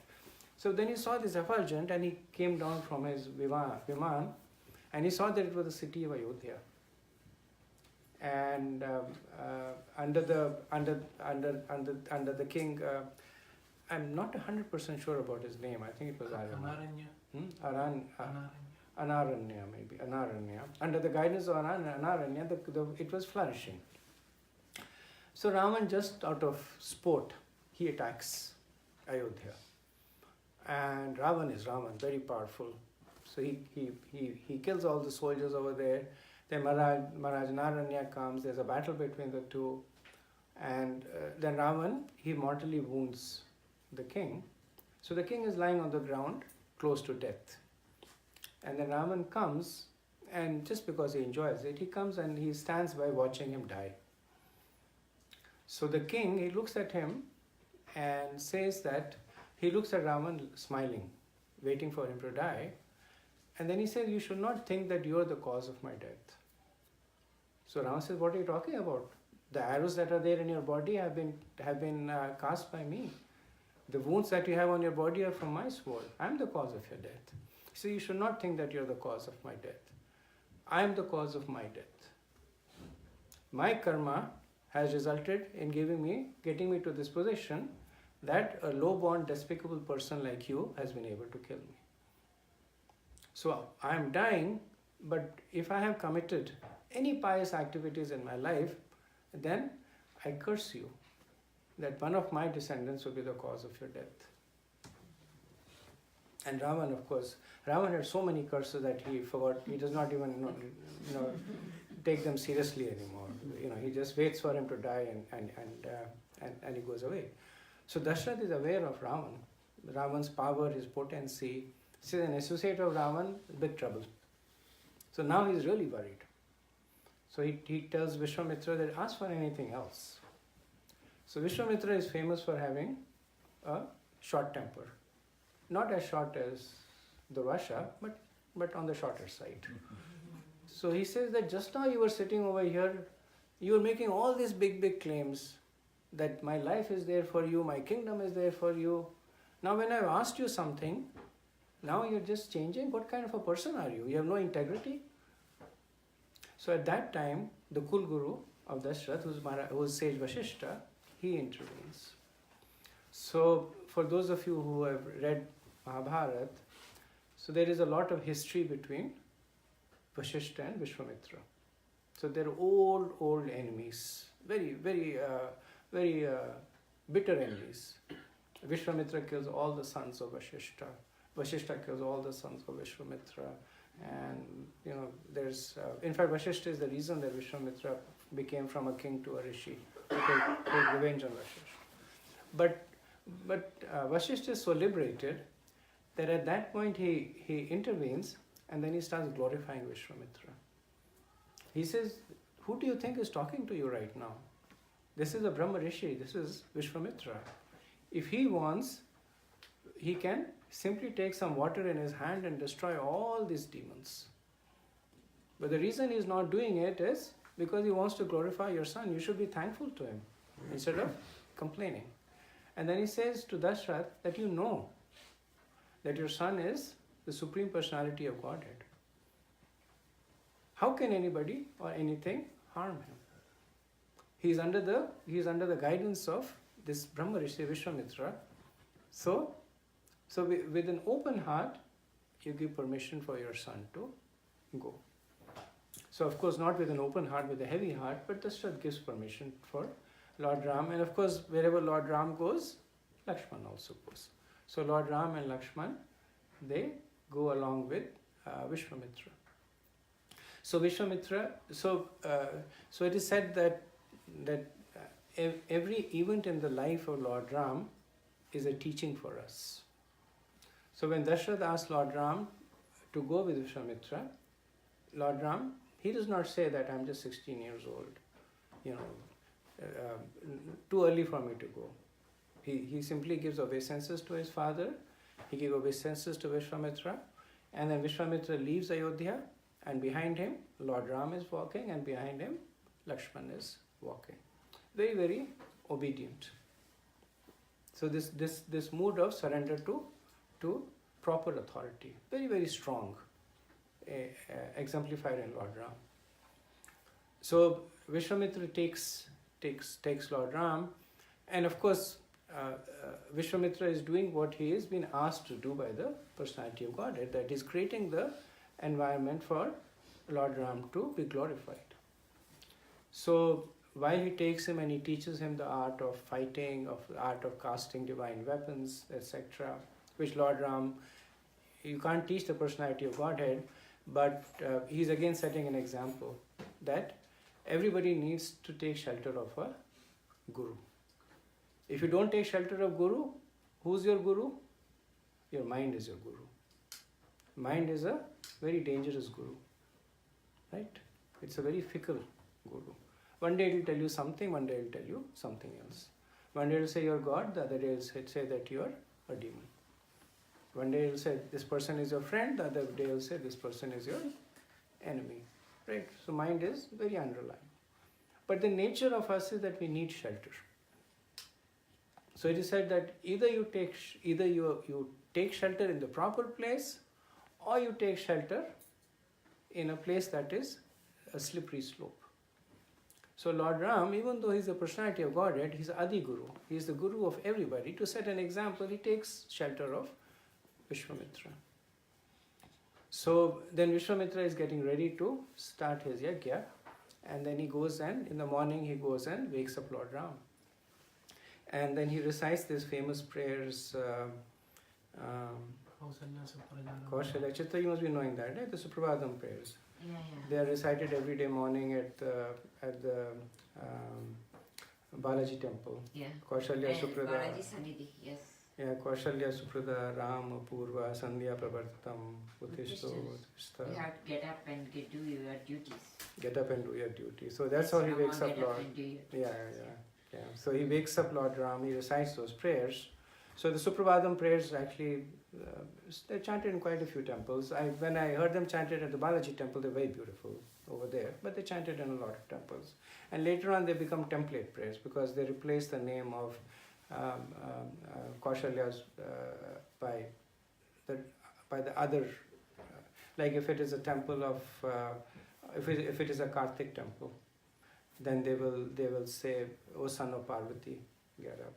Speaker 1: So then he saw this effulgent, and he came down from his Viman, and he saw that it was the city of Ayodhya. And under the king, I'm not 100% sure about his name. I think it was
Speaker 5: Anaranya.
Speaker 1: Anaranya, maybe. Anaranya. Under the guidance of Anaranya, it was flourishing. So Raman, just out of sport, he attacks Ayodhya. And Ravan is Raman, very powerful. So he kills all the soldiers over there. Then Maharaj Naranya comes, there's a battle between the two. And then Ravan, he mortally wounds the king. So the king is lying on the ground, close to death. And then Raman comes, and just because he enjoys it, he comes and he stands by watching him die. So the king, he looks at him and says that, he looks at Raman smiling, waiting for him to die. And then he says, you should not think that you are the cause of my death. So Raman says, what are you talking about? The arrows that are there in your body have been cast by me. The wounds that you have on your body are from my sword. I am the cause of your death. So you should not think that you are the cause of my death. I am the cause of my death. My karma has resulted in getting me to this position that a low-born, despicable person like you has been able to kill me. So I am dying, but if I have committed any pious activities in my life, then I curse you that one of my descendants will be the cause of your death. And Raman, of course, Raman had so many curses that he forgot. He does not even take them seriously anymore. He just waits for him to die and he goes away. So Dashrath is aware of Raman, Raman's power, his potency. This is an associate of Raman, big trouble. So now he's really worried. So he tells Vishwamitra that ask for anything else. So Vishwamitra is famous for having a short temper. Not as short as Durvasha, but on the shorter side. So he says that just now you were sitting over here, you were making all these big claims that my life is there for you, my kingdom is there for you. Now when I've asked you something, now you're just changing. What kind of a person are you? You have no integrity. So at that time, the Kul Guru of Dashrath, who's sage Vasishta, he intervenes. So for those of you who have read Mahabharata, so there is a lot of history between Vasishta and Vishwamitra. So they're old enemies, very bitter enemies. Vishwamitra kills all the sons of Vasishta. Vasishta kills all the sons of Vishwamitra. And there's in fact Vasishta is the reason that Vishwamitra became from a king to a rishi, to take revenge on Vasishta. But Vasishta is so liberated that at that point he intervenes, and then he starts glorifying Vishwamitra. He says, who do you think is talking to you right now? This is a Brahma Rishi, this is Vishwamitra. If he wants, he can simply take some water in his hand and destroy all these demons. But the reason he's not doing it is because he wants to glorify your son. You should be thankful to him instead of complaining. And then he says to Dashrath that you know that your son is the Supreme Personality of Godhead. How can anybody or anything harm him? He is under the guidance of this Brahma Rishi Vishwamitra. So with an open heart, you give permission for your son to go. So of course not with an open heart, with a heavy heart, but Dashrath gives permission for Lord Ram. And of course wherever Lord Ram goes, Lakshman also goes. So Lord Ram and Lakshman, they go along with Vishwamitra. So Vishwamitra, so it is said that every event in the life of Lord Ram is a teaching for us. So when Dasharatha asked Lord Ram to go with Vishwamitra, Lord Ram, he does not say that I'm just 16 years old, too early for me to go. He simply gives obeisances to his father, he gives obeisances to Vishwamitra, and then Vishwamitra leaves Ayodhya, and behind him Lord Ram is walking, and behind him Lakshman is walking. Very, very obedient. So this mood of surrender to proper authority, very, very strong, exemplified in Lord Ram. So Vishwamitra takes Lord Ram, and of course Vishwamitra is doing what he has been asked to do by the personality of Godhead, that is creating the environment for Lord Ram to be glorified. So while he takes him and he teaches him the art of fighting, of the art of casting divine weapons, etc., which Lord Ram, you can't teach the personality of Godhead, but he's again setting an example that everybody needs to take shelter of a guru. If you don't take shelter of guru, who's your guru? Your mind is your guru. Mind is a very dangerous guru, right? It's a very fickle guru. One day it will tell you something, one day it will tell you something else. One day it will say you're God, the other day it will say that you're a demon. One day it will say this person is your friend, the other day it will say this person is your enemy. Right? So mind is very unreliable. But the nature of us is that we need shelter. So it is said that either you take shelter in the proper place, or you take shelter in a place that is a slippery slope. So Lord Ram, even though he is the personality of Godhead, he is Adi Guru. He is the Guru of everybody. To set an example, he takes shelter of Vishwamitra. So then Vishwamitra is getting ready to start his yajna, and then he goes and in the morning he goes and wakes up Lord Ram. And then he recites these famous prayers. Kaushalya Chitra, you must be knowing that, right? The Suprabhatam prayers.
Speaker 2: Yeah.
Speaker 1: They are recited every day morning at the Balaji temple.
Speaker 2: Yeah.
Speaker 1: Kaushalya Suprada.
Speaker 2: Balaji Sannidhi, yes.
Speaker 1: Yeah, Kaushalya Suprada, Ram, Purva, Sandhya Pravartam, Uttishto, Uttishta.
Speaker 2: You have to get up and do your duties.
Speaker 1: Get up and do your duty. So that's how he wakes up Lord. Yeah. So he wakes up Lord Ram, he recites those prayers. So the Suprabhatam prayers actually, they're chanted in quite a few temples. When I heard them chanted at the Balaji temple, they're very beautiful over there, but they chanted in a lot of temples. And later on they become template prayers because they replace the name of Kaushalya's by the other, like if it is a temple of, if it is a Kartik temple, then they will say, O son of Parvati, get up.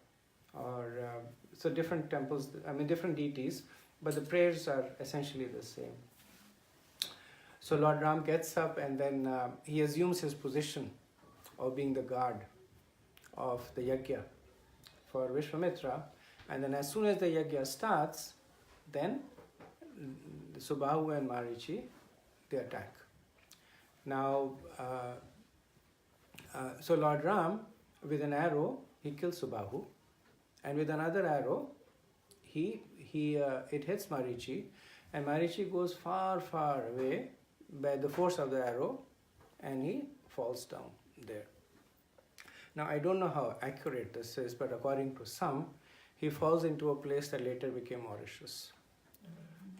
Speaker 1: Or so different temples, different deities, but the prayers are essentially the same. So Lord Ram gets up and then he assumes his position of being the guard of the yajna for Vishwamitra, and then as soon as the yajna starts, then Subahu and Marichi, they attack. Now, so Lord Ram, with an arrow, he kills Subahu, and with another arrow, it hits Marichi, and Marichi goes far, far away by the force of the arrow, and he falls down there. Now, I don't know how accurate this is, but according to some, he falls into a place that later became Mauritius.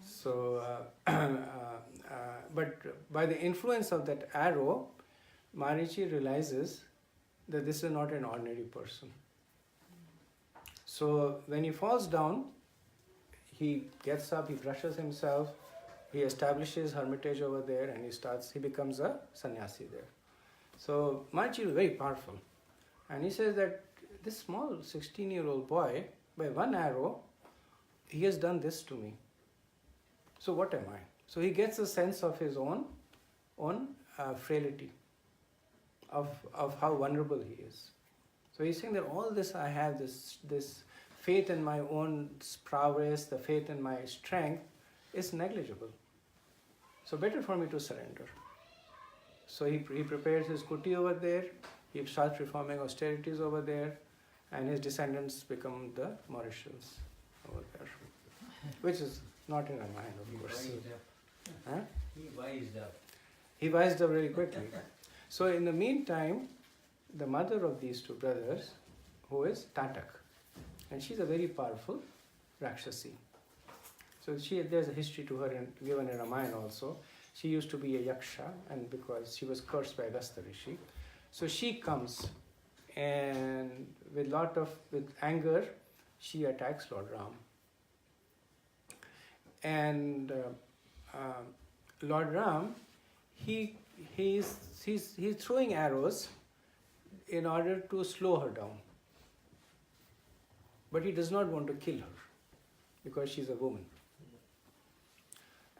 Speaker 1: So, but by the influence of that arrow, Marichi realizes that this is not an ordinary person. So when he falls down, he gets up, he brushes himself, he establishes hermitage over there, and he becomes a sannyasi there. So Marichi is very powerful. And he says that this small 16-year-old boy, by one arrow, he has done this to me. So what am I? So he gets a sense of his own frailty, of how vulnerable he is. So he's saying that all this I have, this faith in my own prowess, the faith in my strength, is negligible. So better for me to surrender. So he prepares his kuti over there, he starts performing austerities over there, and his descendants become the Mauritians over there, which is not in our mind,
Speaker 3: He
Speaker 1: of course.
Speaker 3: wised up.
Speaker 1: Huh?
Speaker 3: He wised up.
Speaker 1: He wised up very quickly. So in the meantime, the mother of these two brothers, who is Tatak, and she's a very powerful Rakshasi. So there's a history to her given in Ramayana also. She used to be a yaksha, and because she was cursed by Agastya Rishi, so she comes, and with anger, she attacks Lord Ram. And Lord Ram, he's throwing arrows in order to slow her down, but he does not want to kill her because she's a woman.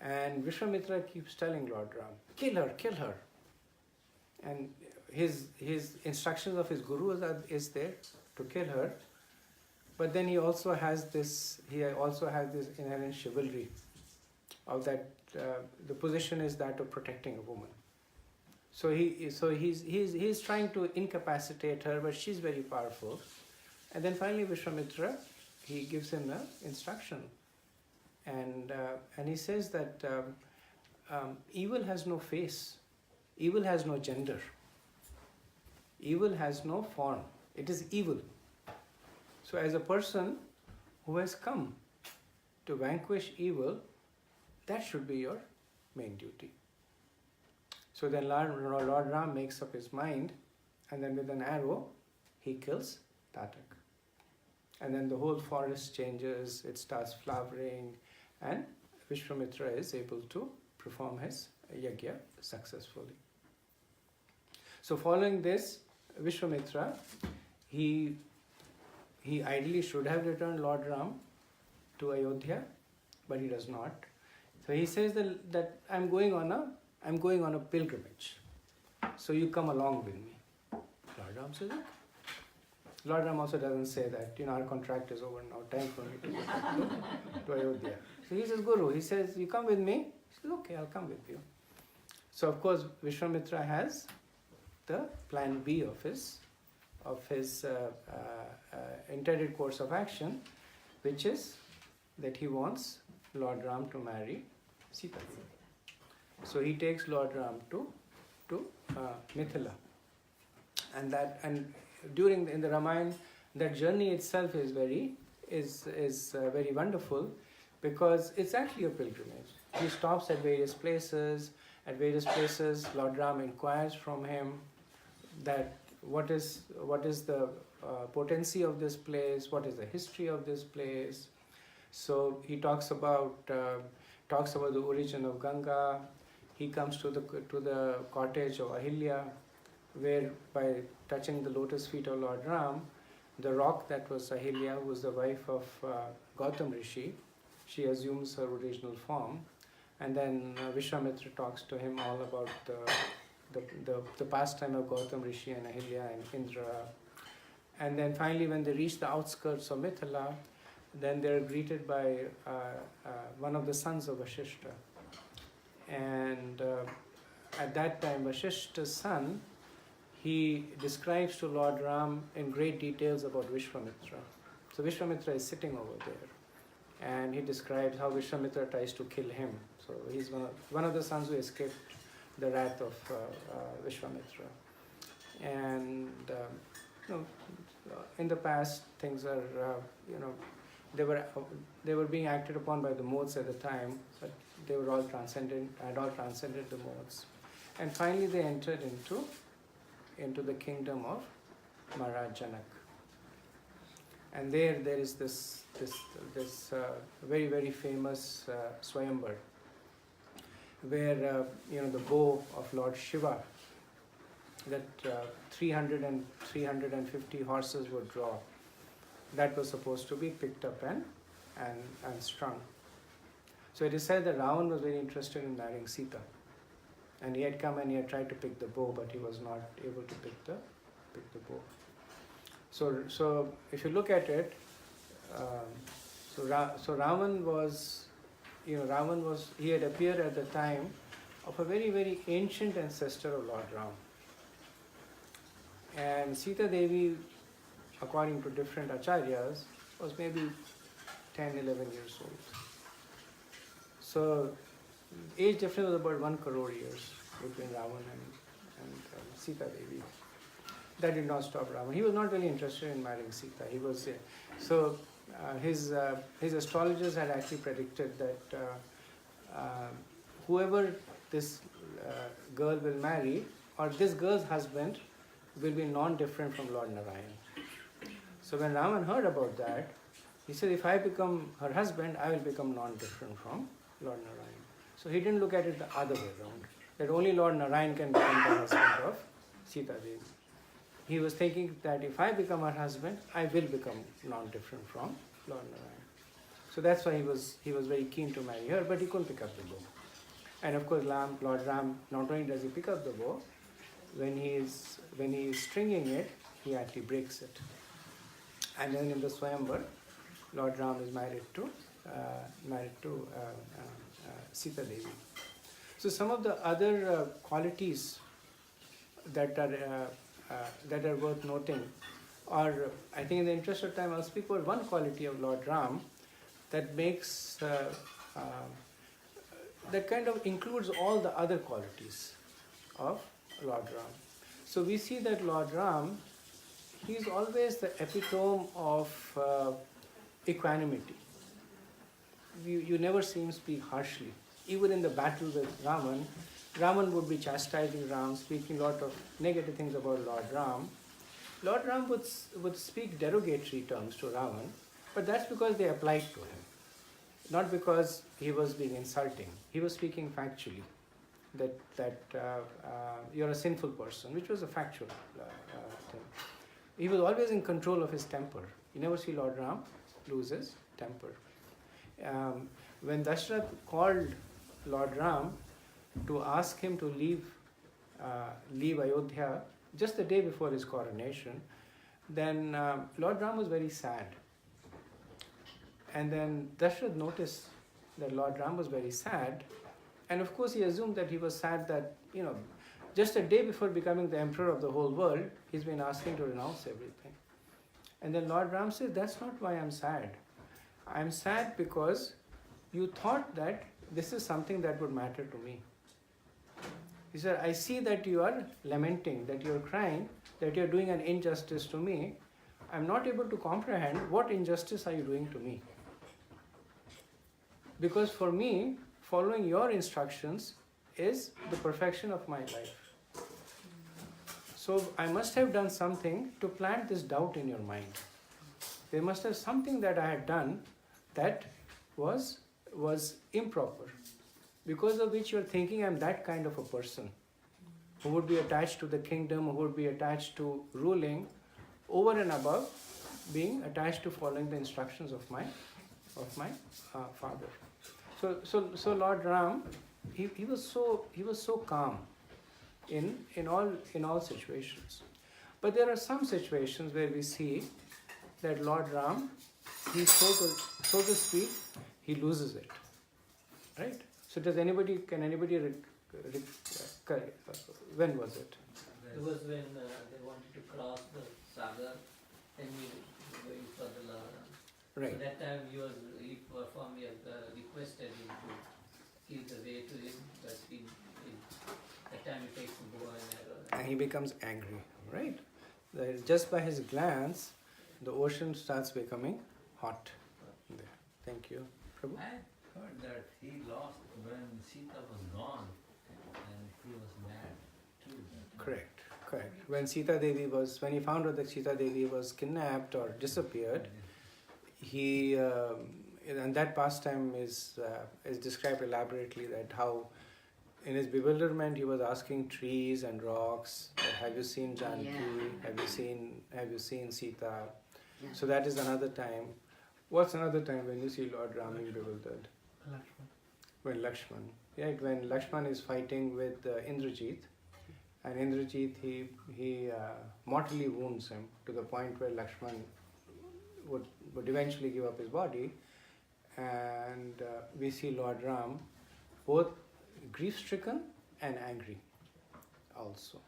Speaker 1: And Vishwamitra keeps telling Lord Ram, kill her. And his instructions of his guru is there to kill her. But then he also has this inherent chivalry of that the position is that of protecting a woman. So he's trying to incapacitate her, but she's very powerful. And then finally Vishwamitra, he gives him an instruction. And he says that evil has no face, evil has no gender, evil has no form, it is evil. So as a person who has come to vanquish evil, that should be your main duty. So then Lord Ram makes up his mind, and then with an arrow he kills Tatak. And then the whole forest changes, it starts flowering, and Vishwamitra is able to perform his yajna successfully. So following this, Vishwamitra, he ideally should have returned Lord Ram to Ayodhya, but he does not. So he says that I'm going on a pilgrimage. So you come along with me. Lord Ram says, okay. Lord Ram also doesn't say that, our contract is over now, time for me to go back to Ayodhya. So he says, Guru, he says, you come with me? He says, okay, I'll come with you. So of course, Vishwamitra has the plan B of his intended course of action, which is that he wants Lord Ram to marry Sita. So he takes Lord Ram to Mithila, and in the Ramayana, that journey itself is very wonderful, because it's actually a pilgrimage. He stops at various places. At various places, Lord Ram inquires from him that what is the potency of this place, what is the history of this place. So he talks about the origin of Ganga. He comes to the cottage of Ahilya, where by touching the lotus feet of Lord Ram, the rock that was Ahilya, who was the wife of Gautam Rishi, she assumes her original form, and then Vishwamitra talks to him all about the pastime of Gautam Rishi and Ahilya and Indra. And then finally, when they reach the outskirts of Mithila, then they're greeted by one of the sons of Vashishta. And at that time, Vashishta's son, he describes to Lord Ram in great details about Vishwamitra. So Vishwamitra is sitting over there, and he describes how Vishwamitra tries to kill him. So he's one of the sons who escaped the wrath of Vishwamitra. And in the past, things are they were being acted upon by the modes at the time, but they were all transcended the modes. And finally, they entered into the kingdom of Maharaj Janak. And there is this very, very famous Swayamvar, where the bow of Lord Shiva, that 300 and 350 horses would draw, that was supposed to be picked up and strung. So it is said that Ravan was very interested in marrying Sita, and he had come and he had tried to pick the bow, but he was not able to pick the bow. So if you look at it, Ravan was he had appeared at the time of a very, very ancient ancestor of Lord Ram. And Sita Devi, according to different acharyas, was maybe 10, 11 years old. So, age difference was about 1 crore years between Ravan and Sita Devi. That did not stop Ravan. He was not really interested in marrying Sita. He was his astrologers had actually predicted that whoever this girl will marry, or this girl's husband, will be non-different from Lord Narayan. So when Raman heard about that, he said, if I become her husband, I will become non-different from Lord Narayan. So he didn't look at it the other way around, that only Lord Narayan can become the husband of Sita Devi. He was thinking that if I become her husband, I will become non-different from Lord Narayan. So that's why he was very keen to marry her, but he couldn't pick up the bow. And of course, Lord Ram, not only does he pick up the bow, when he is stringing it, he actually breaks it. And then in the Swayamvar, Lord Ram is married to Sita Devi. So some of the other qualities that are worth noting, or I think in the interest of time, I'll speak about one quality of Lord Ram that makes that kind of includes all the other qualities of Lord Ram. So we see that Lord Ram, he is always the epitome of equanimity. You never see him speak harshly. Even in the battle with Raman would be chastising Ram, speaking a lot of negative things about Lord Ram. Lord Ram would speak derogatory terms to Ravan, but that's because they applied to him, not because he was being insulting. He was speaking factually, that you're a sinful person, which was a factual thing. He was always in control of his temper. You never see Lord Ram lose his temper. When Dashrath called Lord Ram to ask him to leave Ayodhya just the day before his coronation, then Lord Ram was very sad. And then Dashrath noticed that Lord Ram was very sad, and of course he assumed that he was sad that, just a day before becoming the emperor of the whole world, he's been asking to renounce everything. And then Lord Ram said, that's not why I'm sad. I'm sad because you thought that this is something that would matter to me. He said, I see that you are lamenting, that you are crying, that you are doing an injustice to me. I'm not able to comprehend what injustice are you doing to me. Because for me, following your instructions is the perfection of my life. So I must have done something to plant this doubt in your mind. There must have something that I had done that was improper, because of which you are thinking I'm that kind of a person who would be attached to the kingdom, who would be attached to ruling, over and above being attached to following the instructions of my father. So Lord Ram, he was so calm in all situations. But there are some situations where we see that Lord Ram, he so to speak, he loses it, right? So can anybody when was it?
Speaker 6: It was when they wanted to cross the Sagar and he was going for the Lara.
Speaker 1: Right.
Speaker 6: So that time he performed, requested him to give the way to him, but that time he takes the bow and arrow.
Speaker 1: And he becomes angry, right? Just by his glance, the ocean starts becoming hot. There. Thank you. Prabhu?
Speaker 3: I heard that he lost when Sita was gone and he was mad too.
Speaker 1: Correct. When he found out that Sita Devi was kidnapped or disappeared, he and that pastime is described elaborately, that how in his bewilderment he was asking trees and rocks, have you seen Janki?
Speaker 2: Yeah.
Speaker 1: Have you seen Sita?
Speaker 2: Yeah.
Speaker 1: So that is another time. What's another time when you see Lord Ram being bewildered? When Lakshman is fighting with Indrajit, and Indrajit he mortally wounds him to the point where Lakshman would eventually give up his body, and we see Lord Ram both grief-stricken and angry also.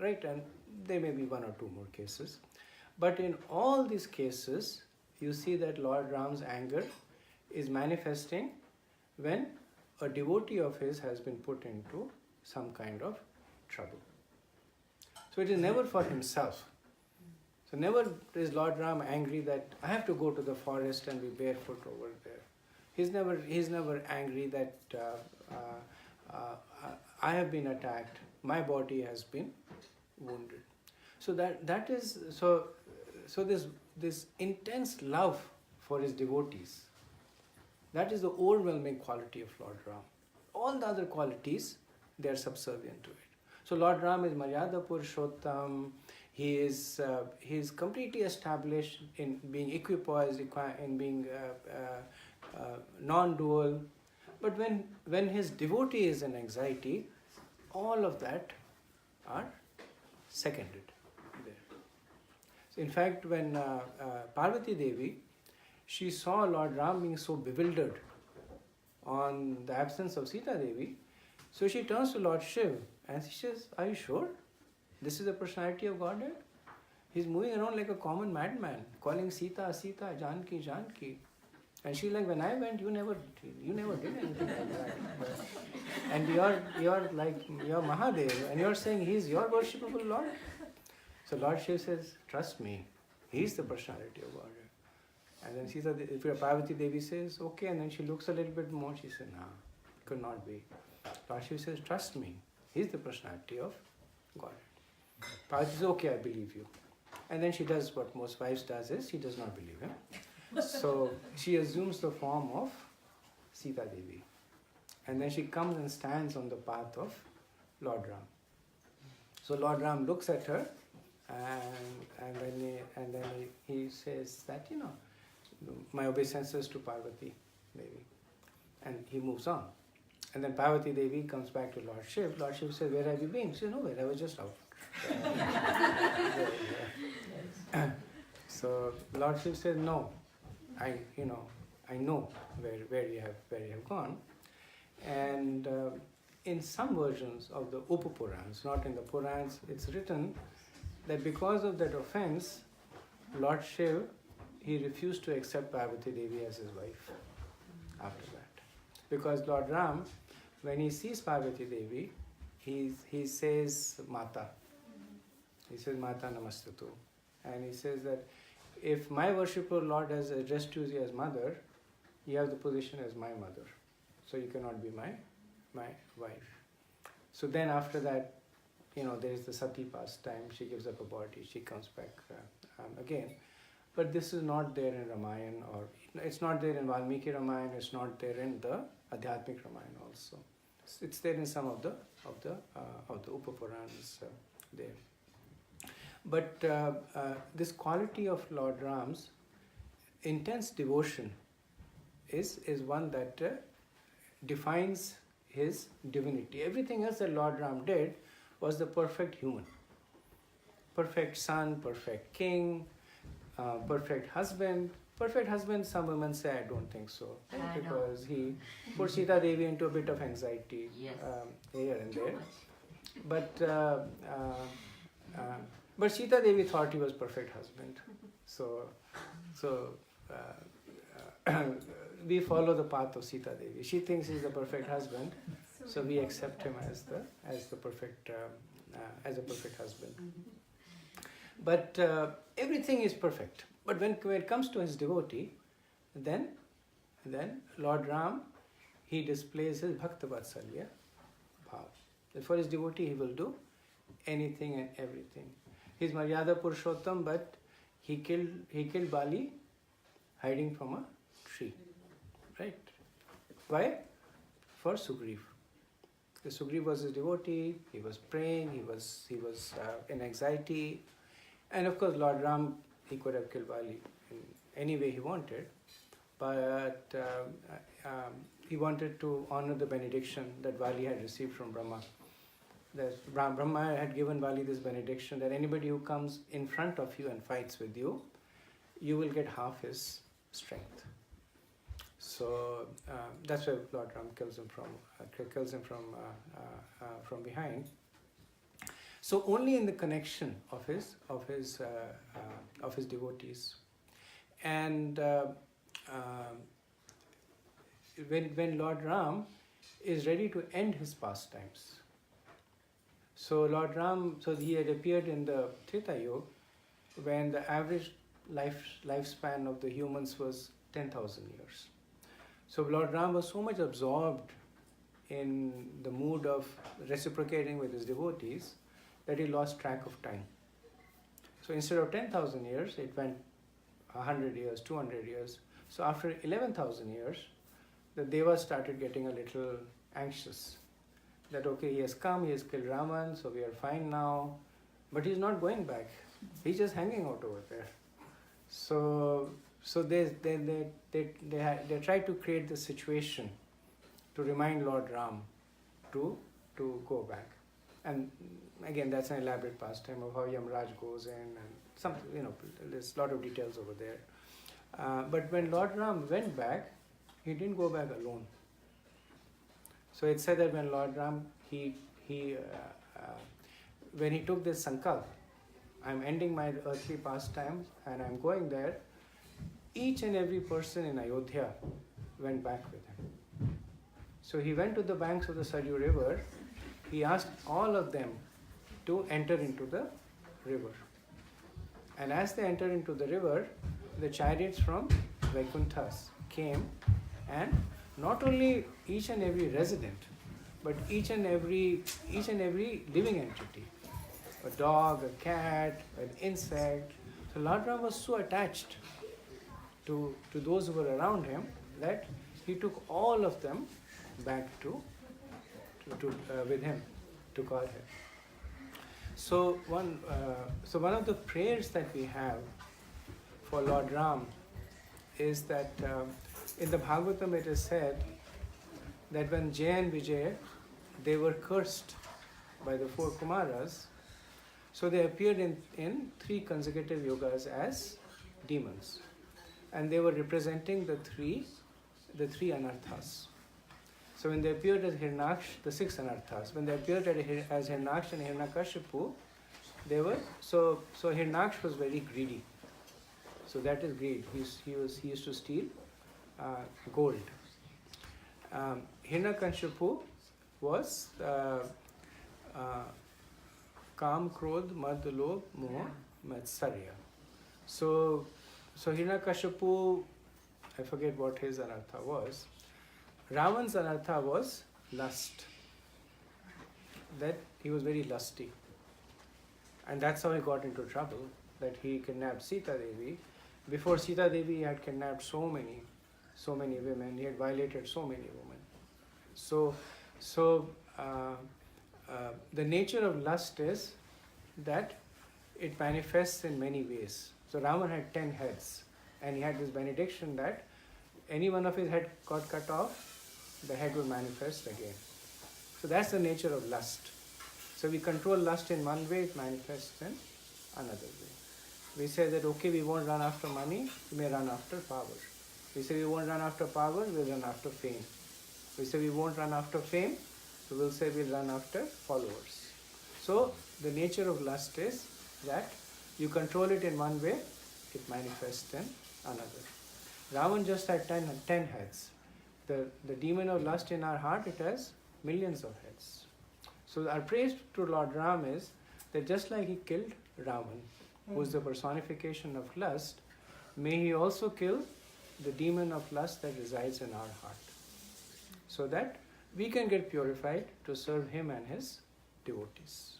Speaker 1: Right? And there may be one or two more cases. But in all these cases, you see that Lord Ram's anger is manifesting when a devotee of his has been put into some kind of trouble. So it is never for himself. So never is Lord Ram angry that I have to go to the forest and be barefoot over there. He's never angry that I have been attacked, my body has been wounded. So that is this intense love for his devotees. That is the overwhelming quality of Lord Ram. All the other qualities, they are subservient to it. So Lord Ram is Maryada Purushottam. He is completely established in being equipoised, in being non-dual. But when his devotee is in anxiety, all of that are seconded there. So in fact, when Parvati Devi, she saw Lord Ram being so bewildered on the absence of Sita Devi, so she turns to Lord Shiv and she says, are you sure? This is the personality of Godhead? He's moving around like a common madman, calling Sita, Sita, Janki, Janki. And she's like, when I went, you never did anything like that. And you're Mahadev, and you're saying he's your worshipable Lord? So Lord Shiv says, trust me, he's the personality of Godhead. And then Sita, Parvati Devi says, okay, and then she looks a little bit more, she says, nah, could not be. Lord Shiv says, trust me, he's the personality of Godhead. Parvati says, okay, I believe you. And then she does what most wives does is, she does not believe him. So she assumes the form of Sita Devi. And then she comes and stands on the path of Lord Ram. So Lord Ram looks at her and then he says that, my obeisances to Parvati Devi. And he moves on. And then Parvati Devi comes back to Lord Shiv. Lord Shiv says, where have you been? She says, nowhere, I was just out. So Lord Shiv says, no, I know where you have gone. And in some versions of the Upapurans, not in the Purans, it's written that because of that offense, Lord Shiv, he refused to accept Parvati Devi as his wife after that. Because Lord Ram, when he sees Parvati Devi, he says Mata. He says Mata Namastatu. And he says that if my worshipful Lord has addressed you as mother, you have the position as my mother. So you cannot be my wife. So then after that, there is the Sati pastime. She gives up her body. She comes back again. But this is not there in Ramayana, or it's not there in Valmiki Ramayana. It's not there in the Adhyatmik Ramayana also. It's there in some of the Upapurans there. But this quality of Lord Ram's intense devotion is one that defines his divinity. Everything else that Lord Ram did was the perfect human. Perfect son, perfect king, perfect husband. Perfect husband, some women say, I don't think so. Because he put Sita Devi into a bit of anxiety here and there. But Sita Devi thought he was perfect husband. So we follow the path of Sita Devi. She thinks he's the perfect husband, so we accept him as a perfect husband. But everything is perfect. But when it comes to his devotee, then Lord Ram, he displays his Bhakta Vatsalya bhav. For his devotee, he will do anything and everything. He's Maryada Purushottam, but he killed Bali hiding from a tree. Right? Why? For Sugriv. Sugriv was his devotee, he was praying, he was in anxiety. And of course, Lord Ram, he could have killed Bali in any way he wanted, but he wanted to honor the benediction that Bali had received from Brahma. That Brahma had given Bali this benediction that anybody who comes in front of you and fights with you, you will get half his strength. So that's why Lord Ram kills him from behind. So only in the connection of his devotees, and when Lord Ram is ready to end his pastimes. So Lord Ram, so he had appeared in the Treta Yuga when the average lifespan of the humans was 10,000 years. So Lord Ram was so much absorbed in the mood of reciprocating with his devotees that he lost track of time. So instead of 10,000 years, it went 100 years, 200 years. So after 11,000 years, the Devas started getting a little anxious. That okay, he has come, he has killed Raman, so we are fine now. But he's not going back. He's just hanging out over there. So they tried to create the situation to remind Lord Ram to go back. And again, that's an elaborate pastime of how Yamraj goes in, and some, there's a lot of details over there. But when Lord Ram went back, he didn't go back alone. So it's said that when Lord Ram, when he took this sankalp, I'm ending my earthly pastimes and I'm going there, each and every person in Ayodhya went back with him. So he went to the banks of the Saryu river. He asked all of them to enter into the river. And as they entered into the river, the chariots from Vaikunthas came, and not only each and every resident, but each and every living entity, a dog, a cat, an insect. So Lord Ram was so attached to those who were around him that he took all of them back with him to Godhead. So one of the prayers that we have for Lord Ram is that in the Bhagavatam it is said that when Jay and Vijay, they were cursed by the 4 Kumaras, so they appeared in 3 consecutive yugas as demons, and they were representing the three anarthas. So when they appeared as Hirnaksh, the 6 anarthas, when they appeared as Hirnaksh and Hiranyakashipu, they were so Hirnaksh was very greedy. So that is greed. He used to steal gold. Hiranyakashipu was Kam, Krodh, Mad, Lobh, Moh, Matsarya. So Hiranyakashipu, I forget what his anartha was. Ravan's anartha was lust. That he was very lusty. And that's how he got into trouble, that he kidnapped Sita Devi. Before Sita Devi, he had kidnapped so many women. He had violated so many women. So the nature of lust is that it manifests in many ways. So Ravan had 10 heads, and he had this benediction that any one of his head got cut off, the head will manifest again. So that's the nature of lust. So we control lust in one way, it manifests in another way. We say that okay, we won't run after money, we may run after power. We say we won't run after power, we'll run after fame. We say we won't run after fame, so we'll say we'll run after followers. So the nature of lust is that you control it in one way, it manifests in another. Ravan just had 10 heads. The demon of lust in our heart, it has millions of heads. So our praise to Lord Ram is that just like he killed Ravan, who is the personification of lust, may he also kill the demon of lust that resides in our heart, so that we can get purified to serve him and his devotees.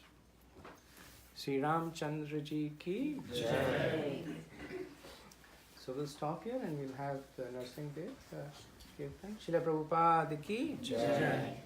Speaker 1: Sri Ramachandra ji ki Jai. So we'll stop here and we'll have the nursing day. Kirtan. Srila Prabhupada ki Jai.